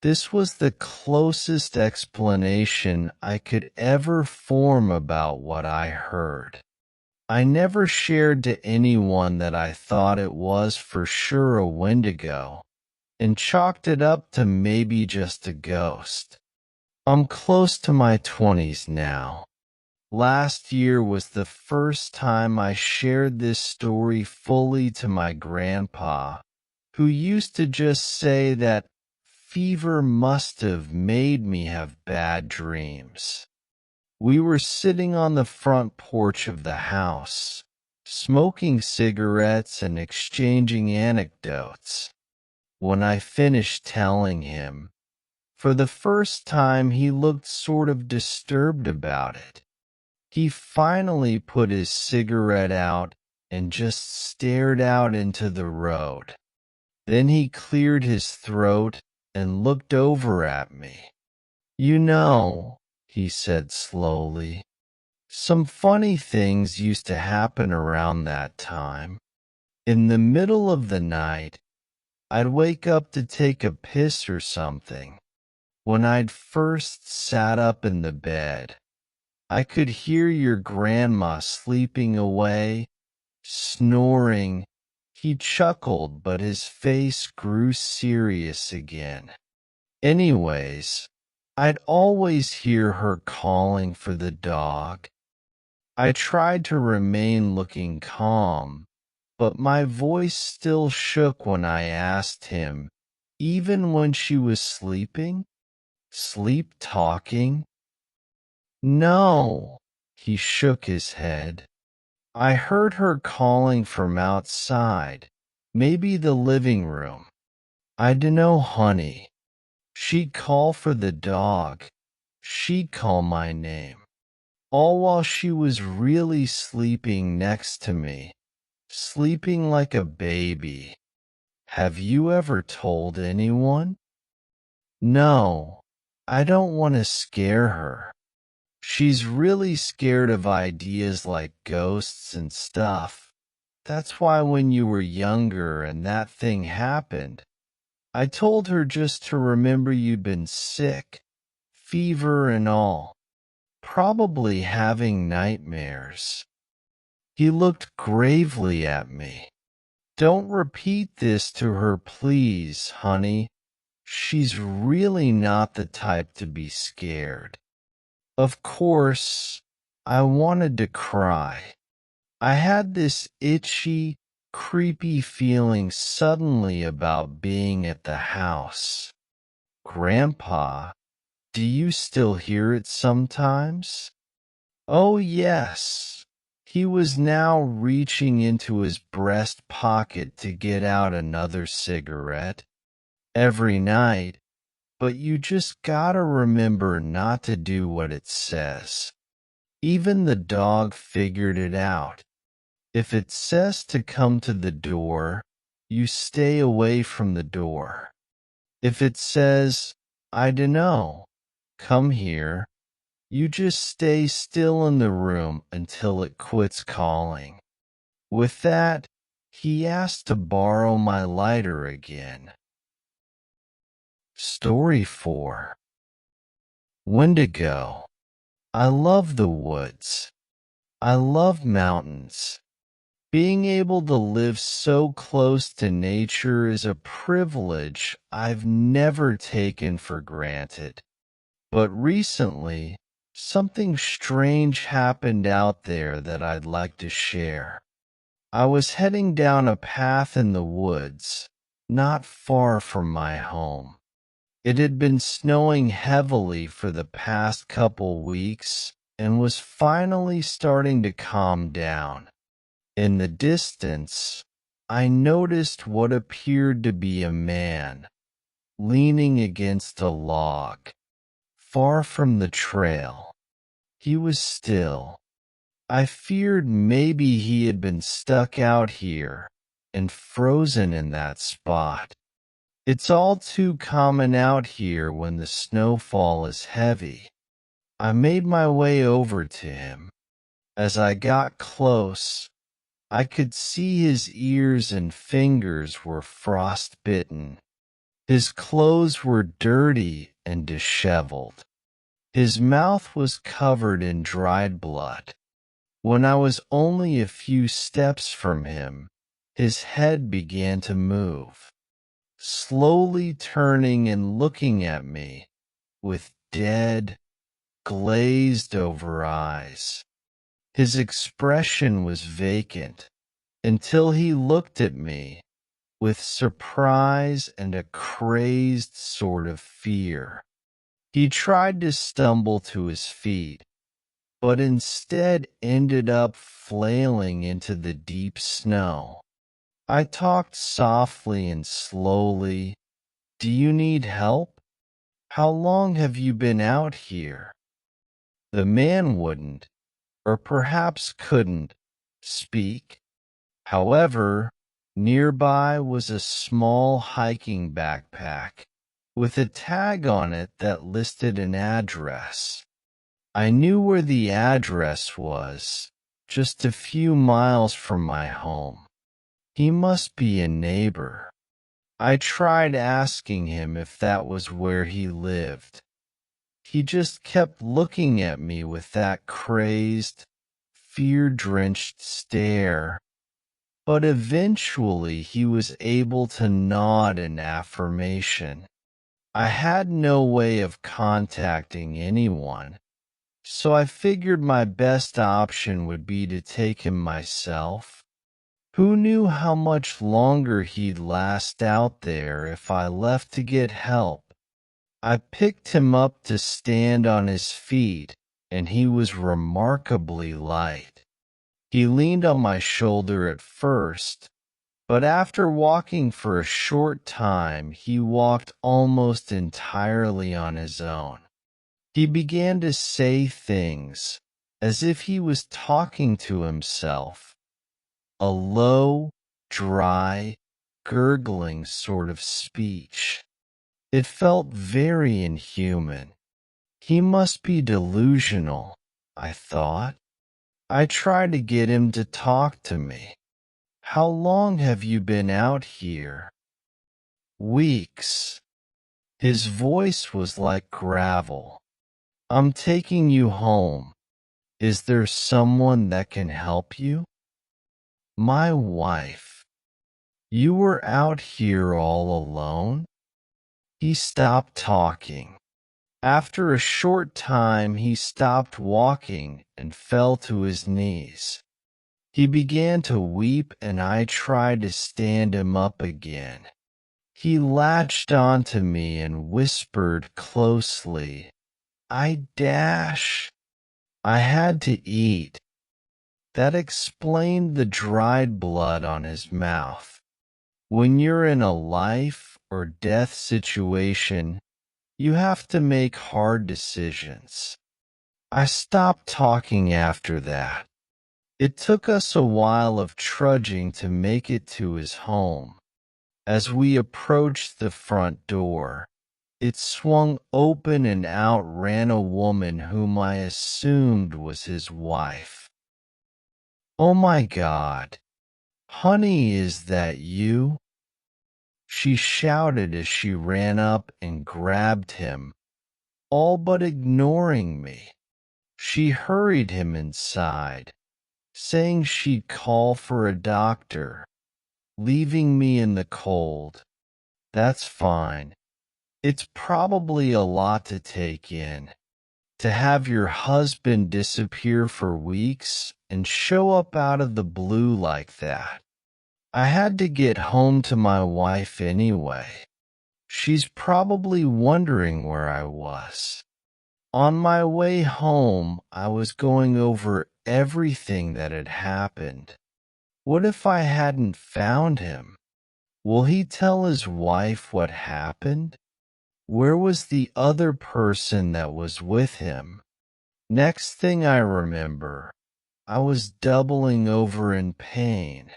This was the closest explanation I could ever form about what I heard. I never shared to anyone that I thought it was for sure a Wendigo, and chalked it up to maybe just a ghost. I'm close to my 20s now. Last year was the first time I shared this story fully to my grandpa, who used to just say that fever must have made me have bad dreams. We were sitting on the front porch of the house, smoking cigarettes and exchanging anecdotes. When I finished telling him, for the first time he looked sort of disturbed about it. He finally put his cigarette out and just stared out into the road. Then he cleared his throat and looked over at me. "You know," he said slowly, "some funny things used to happen around that time. In the middle of the night, I'd wake up to take a piss or something. When I'd first sat up in the bed, I could hear your grandma sleeping away, snoring." He chuckled, but his face grew serious again. "Anyways, I'd always hear her calling for the dog. I tried to remain looking calm, but my voice still shook when I asked him, even when she was sleeping? Sleep talking?" "No." He shook his head. "I heard her calling from outside, maybe the living room. I dunno, honey. She'd call for the dog. She'd call my name. All while she was really sleeping next to me, sleeping like a baby. Have you ever told anyone?" "No. I don't want to scare her. She's really scared of ideas like ghosts and stuff. That's why when you were younger and that thing happened, I told her just to remember you'd been sick, fever and all, probably having nightmares." He looked gravely at me. "Don't repeat this to her, please, honey. She's really not the type to be scared." Of course, I wanted to cry. I had this itchy, creepy feeling suddenly about being at the house. "Grandpa, do you still hear it sometimes?" "Oh, yes." He was now reaching into his breast pocket to get out another cigarette. "Every night, but you just gotta remember not to do what it says. Even the dog figured it out. If it says to come to the door, you stay away from the door. If it says, I dunno, come here, you just stay still in the room until it quits calling." With that, he asked to borrow my lighter again. Story 4. Wendigo. I love the woods. I love mountains. Being able to live so close to nature is a privilege I've never taken for granted. But recently, something strange happened out there that I'd like to share. I was heading down a path in the woods, not far from my home. It had been snowing heavily for the past couple weeks and was finally starting to calm down. In the distance, I noticed what appeared to be a man leaning against a log, far from the trail. He was still. I feared maybe he had been stuck out here and frozen in that spot. It's all too common out here when the snowfall is heavy. I made my way over to him. As I got close, I could see his ears and fingers were frostbitten. His clothes were dirty and disheveled. His mouth was covered in dried blood. When I was only a few steps from him, his head began to move, slowly turning and looking at me with dead, glazed-over eyes. His expression was vacant until he looked at me with surprise and a crazed sort of fear. He tried to stumble to his feet, but instead ended up flailing into the deep snow. I talked softly and slowly. Do you need help? How long have you been out here? The man wouldn't, or perhaps couldn't, speak. However, nearby was a small hiking backpack with a tag on it that listed an address. I knew where the address was, just a few miles from my home. He must be a neighbor. I tried asking him if that was where he lived. He just kept looking at me with that crazed, fear-drenched stare. But eventually he was able to nod in affirmation. I had no way of contacting anyone, so I figured my best option would be to take him myself. Who knew how much longer he'd last out there if I left to get help? I picked him up to stand on his feet, and he was remarkably light. He leaned on my shoulder at first, but after walking for a short time, he walked almost entirely on his own. He began to say things as if he was talking to himself, a low, dry, gurgling sort of speech. It felt very inhuman. He must be delusional, I thought. I tried to get him to talk to me. How long have you been out here? Weeks. His voice was like gravel. I'm taking you home. Is there someone that can help you? My wife. You were out here all alone? He stopped talking. After a short time, he stopped walking and fell to his knees. He began to weep, and I tried to stand him up again. He latched onto me and whispered closely, I dash. I had to eat. That explained the dried blood on his mouth. When you're in a life or death situation, you have to make hard decisions. I stopped talking after that. It took us a while of trudging to make it to his home. As we approached the front door, it swung open and out ran a woman whom I assumed was his wife. Oh my God. Honey, is that you? She shouted as she ran up and grabbed him, all but ignoring me. She hurried him inside, saying she'd call for a doctor, leaving me in the cold. That's fine. It's probably a lot to take in. To have your husband disappear for weeks and show up out of the blue like that. I had to get home to my wife anyway. She's probably wondering where I was. On my way home, I was going over everything that had happened. What if I hadn't found him? Will he tell his wife what happened? Where was the other person that was with him? Next thing I remember, I was doubling over in pain.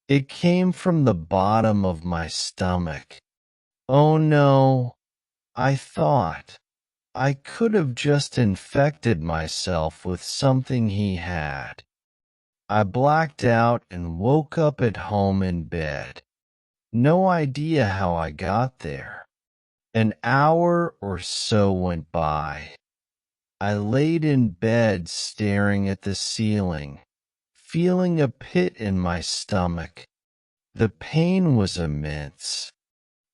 It came from the bottom of my stomach. Oh no, I thought. I could have just infected myself with something he had. I blacked out and woke up at home in bed. No idea how I got there. An hour or so went by. I laid in bed staring at the ceiling, feeling a pit in my stomach. The pain was immense.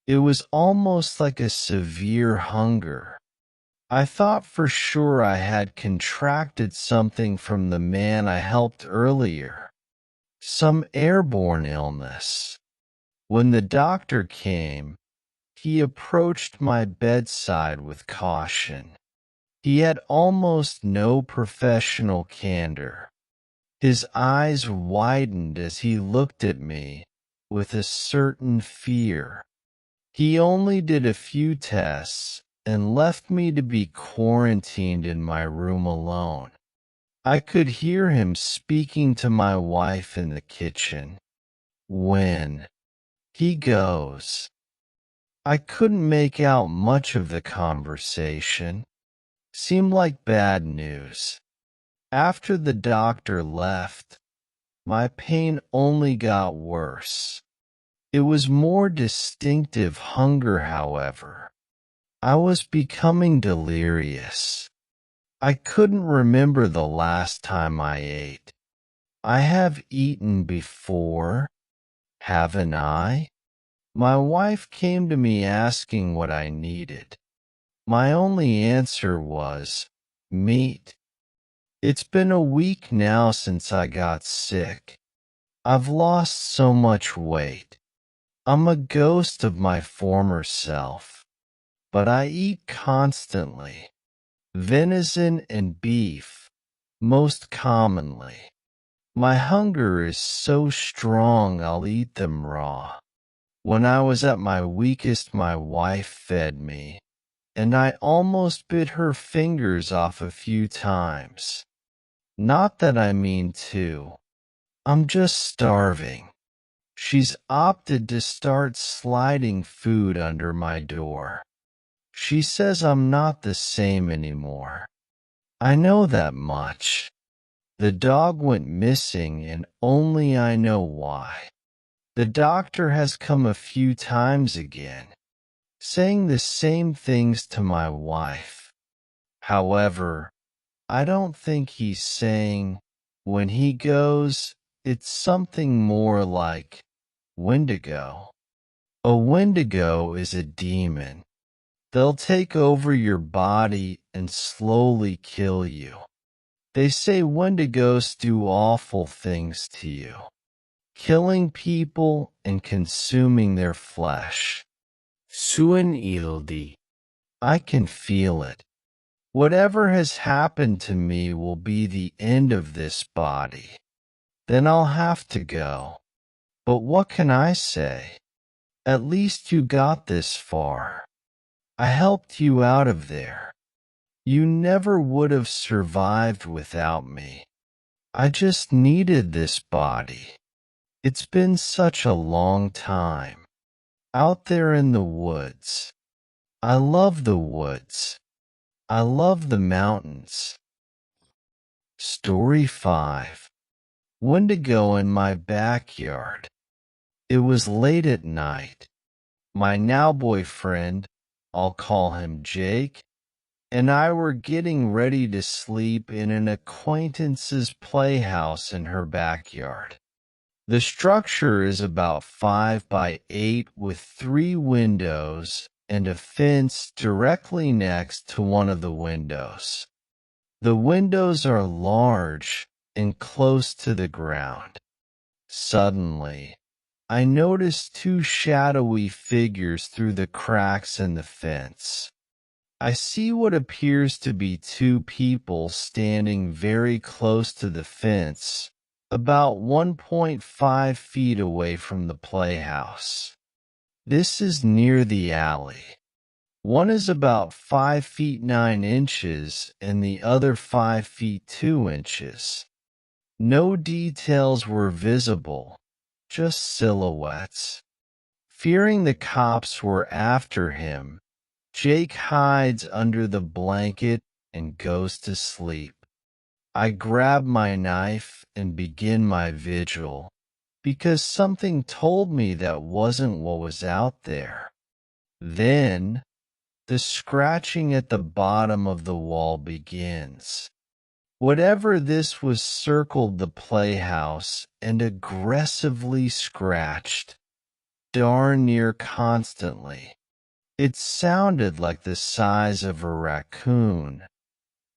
It was almost like a severe hunger. I thought for sure I had contracted something from the man I helped earlier, some airborne illness. When the doctor came, he approached my bedside with caution. He had almost no professional candor. His eyes widened as he looked at me with a certain fear. He only did a few tests and left me to be quarantined in my room alone. I could hear him speaking to my wife in the kitchen. When he goes, I couldn't make out much of the conversation. Seemed like bad news. After the doctor left, my pain only got worse. It was more distinctive hunger, however. I was becoming delirious. I couldn't remember the last time I ate. I have eaten before, haven't I? My wife came to me asking what I needed. My only answer was, meat. It's been a week now since I got sick. I've lost so much weight. I'm a ghost of my former self, but I eat constantly. Venison and beef, most commonly. My hunger is so strong I'll eat them raw. When I was at my weakest, my wife fed me, and I almost bit her fingers off a few times. Not that I mean to. I'm just starving. She's opted to start sliding food under my door. She says I'm not the same anymore. I know that much. The dog went missing and only I know why. The doctor has come a few times again, saying the same things to my wife. However, I don't think he's saying, when he goes, it's something more like Wendigo. A Wendigo is a demon. They'll take over your body and slowly kill you. They say Wendigos do awful things to you, killing people and consuming their flesh. Suinildi. I can feel it. Whatever has happened to me will be the end of this body. Then I'll have to go. But what can I say? At least you got this far. I helped you out of there. You never would have survived without me. I just needed this body. It's been such a long time. Out there in the woods. I love the woods. I love the mountains. Story 5. Wendigo in my backyard. It was late at night. My now boyfriend, I'll call him Jake, and I were getting ready to sleep in an acquaintance's playhouse in her backyard. The structure is about 5 by 8 with 3 windows and a fence directly next to one of the windows. The windows are large and close to the ground. Suddenly, I noticed two shadowy figures through the cracks in the fence. I see what appears to be two people standing very close to the fence, about 1.5 feet away from the playhouse. This is near the alley. One is about 5 feet 9 inches and the other 5 feet 2 inches. No details were visible, just silhouettes. Fearing the cops were after him, Jake hides under the blanket and goes to sleep. I grab my knife and begin my vigil, because something told me that wasn't what was out there. Then, the scratching at the bottom of the wall begins. Whatever this was circled the playhouse and aggressively scratched, darn near constantly. It sounded like the size of a raccoon,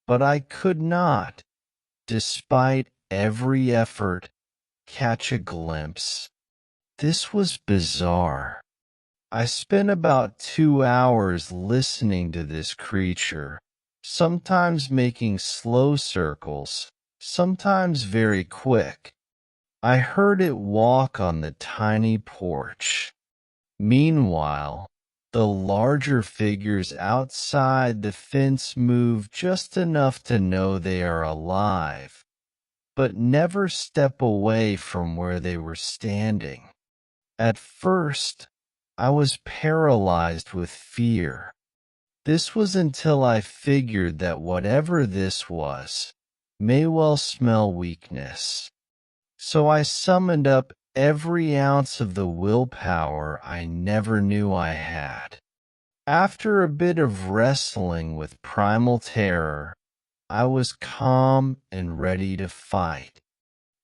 but I could not, despite every effort, catch a glimpse. This was bizarre. I spent about 2 hours listening to this creature, sometimes making slow circles, sometimes very quick. I heard it walk on the tiny porch. Meanwhile, the larger figures outside the fence move just enough to know they are alive, but never step away from where they were standing. At first, I was paralyzed with fear. This was until I figured that whatever this was may well smell weakness. So I summoned up every ounce of the willpower I never knew I had. After a bit of wrestling with primal terror, I was calm and ready to fight.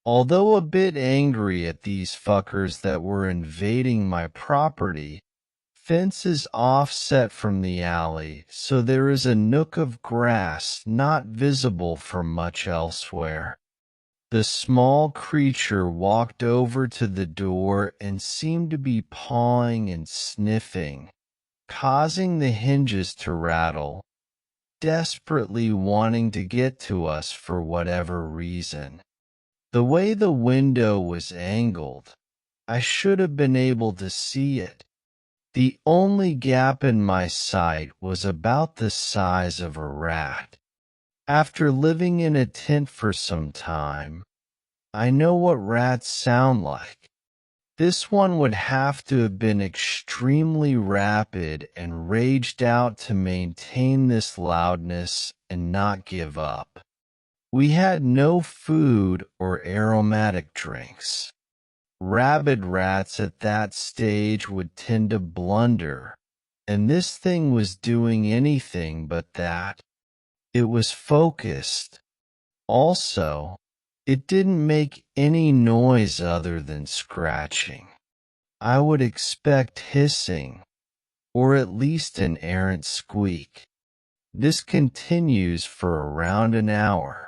Although a bit angry at these fuckers that were invading my property, fence is offset from the alley, so there is a nook of grass not visible from much elsewhere. The small creature walked over to the door and seemed to be pawing and sniffing, causing the hinges to rattle, desperately wanting to get to us for whatever reason. The way the window was angled, I should have been able to see it. The only gap in my sight was about the size of a rat. After living in a tent for some time, I know what rats sound like. This one would have to have been extremely rapid and raged out to maintain this loudness and not give up. We had no food or aromatic drinks. Rabid rats at that stage would tend to blunder, and this thing was doing anything but that. It was focused. Also, it didn't make any noise other than scratching. I would expect hissing, or at least an errant squeak. This continues for around an hour.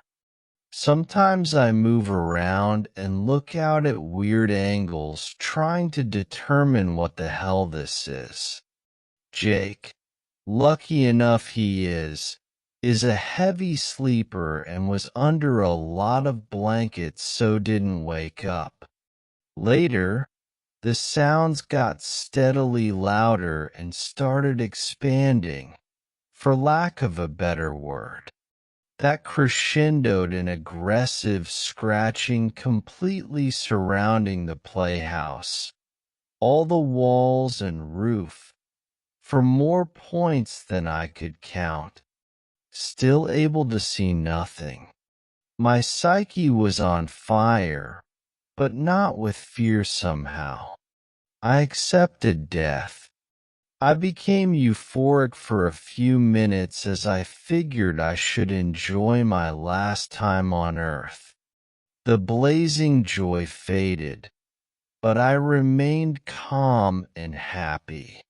Sometimes I move around and look out at weird angles trying to determine what the hell this is. Jake, lucky enough he is a heavy sleeper and was under a lot of blankets so didn't wake up. Later, the sounds got steadily louder and started expanding, for lack of a better word. That crescendoed in aggressive scratching completely surrounding the playhouse, all the walls and roof, for more points than I could count. Still able to see nothing. My psyche was on fire, but not with fear somehow. I accepted death. I became euphoric for a few minutes as I figured I should enjoy my last time on Earth. The blazing joy faded, but I remained calm and happy.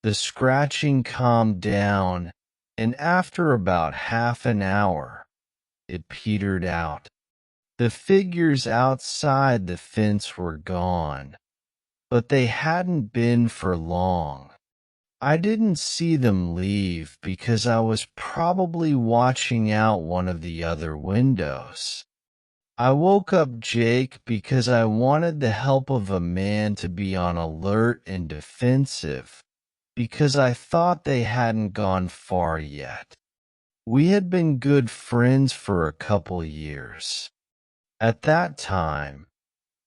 The scratching calmed down, and after about half an hour, it petered out. The figures outside the fence were gone, but they hadn't been for long. I didn't see them leave because I was probably watching out one of the other windows. I woke up Jake because I wanted the help of a man to be on alert and defensive, because I thought they hadn't gone far yet. We had been good friends for a couple years. At that time,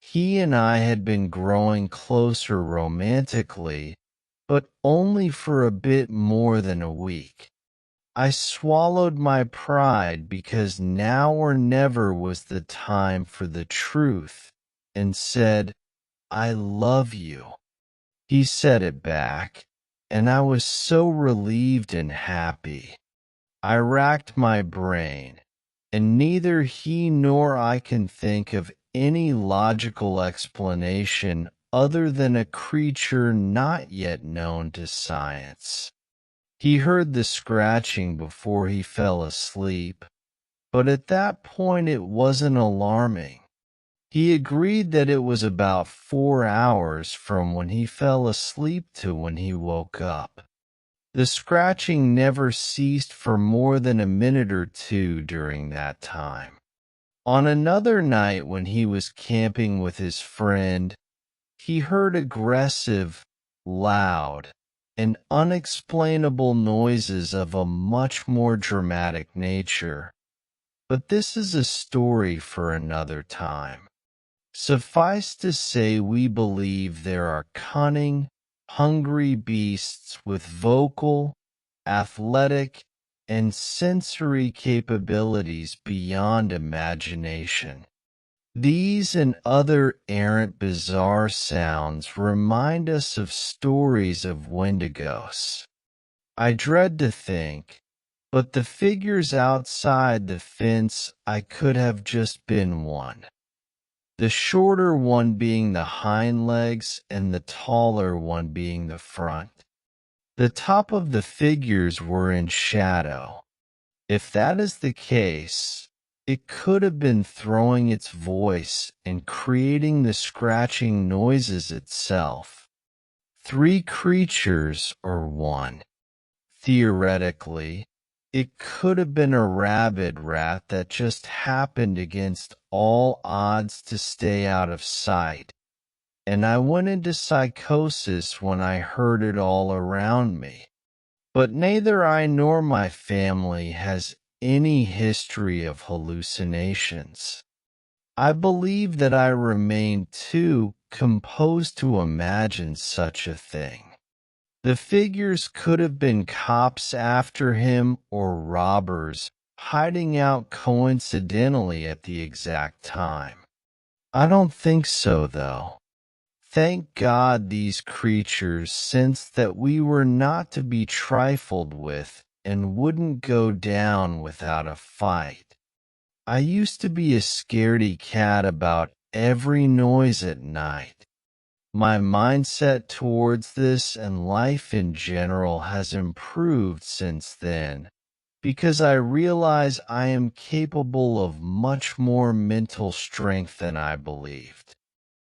he and I had been growing closer romantically, but only for a bit more than a week. I swallowed my pride because now or never was the time for the truth, and said, "I love you." He said it back, and I was so relieved and happy. I racked my brain, and neither he nor I can think of any logical explanation other than a creature not yet known to science. He heard the scratching before he fell asleep, but at that point it wasn't alarming. He agreed that it was about 4 hours from when he fell asleep to when he woke up. The scratching never ceased for more than a minute or two during that time. On another night when he was camping with his friend, he heard aggressive, loud, and unexplainable noises of a much more dramatic nature. But this is a story for another time. Suffice to say, we believe there are cunning, hungry beasts with vocal, athletic, and sensory capabilities beyond imagination. These and other errant bizarre sounds remind us of stories of Wendigos. I dread to think, but the figures outside the fence I could have just been one. The shorter one being the hind legs and the taller one being the front. The top of the figures were in shadow. If that is the case, it could have been throwing its voice and creating the scratching noises itself. Three creatures or one. Theoretically, it could have been a rabid rat that just happened against all odds to stay out of sight, and I went into psychosis when I heard it all around me. But neither I nor my family has any history of hallucinations. I believe that I remain too composed to imagine such a thing. The figures could have been cops after him or robbers hiding out coincidentally at the exact time. I don't think so, though. Thank God these creatures sensed that we were not to be trifled with and wouldn't go down without a fight. I used to be a scaredy cat about every noise at night. My mindset towards this and life in general has improved since then, because I realize I am capable of much more mental strength than I believed.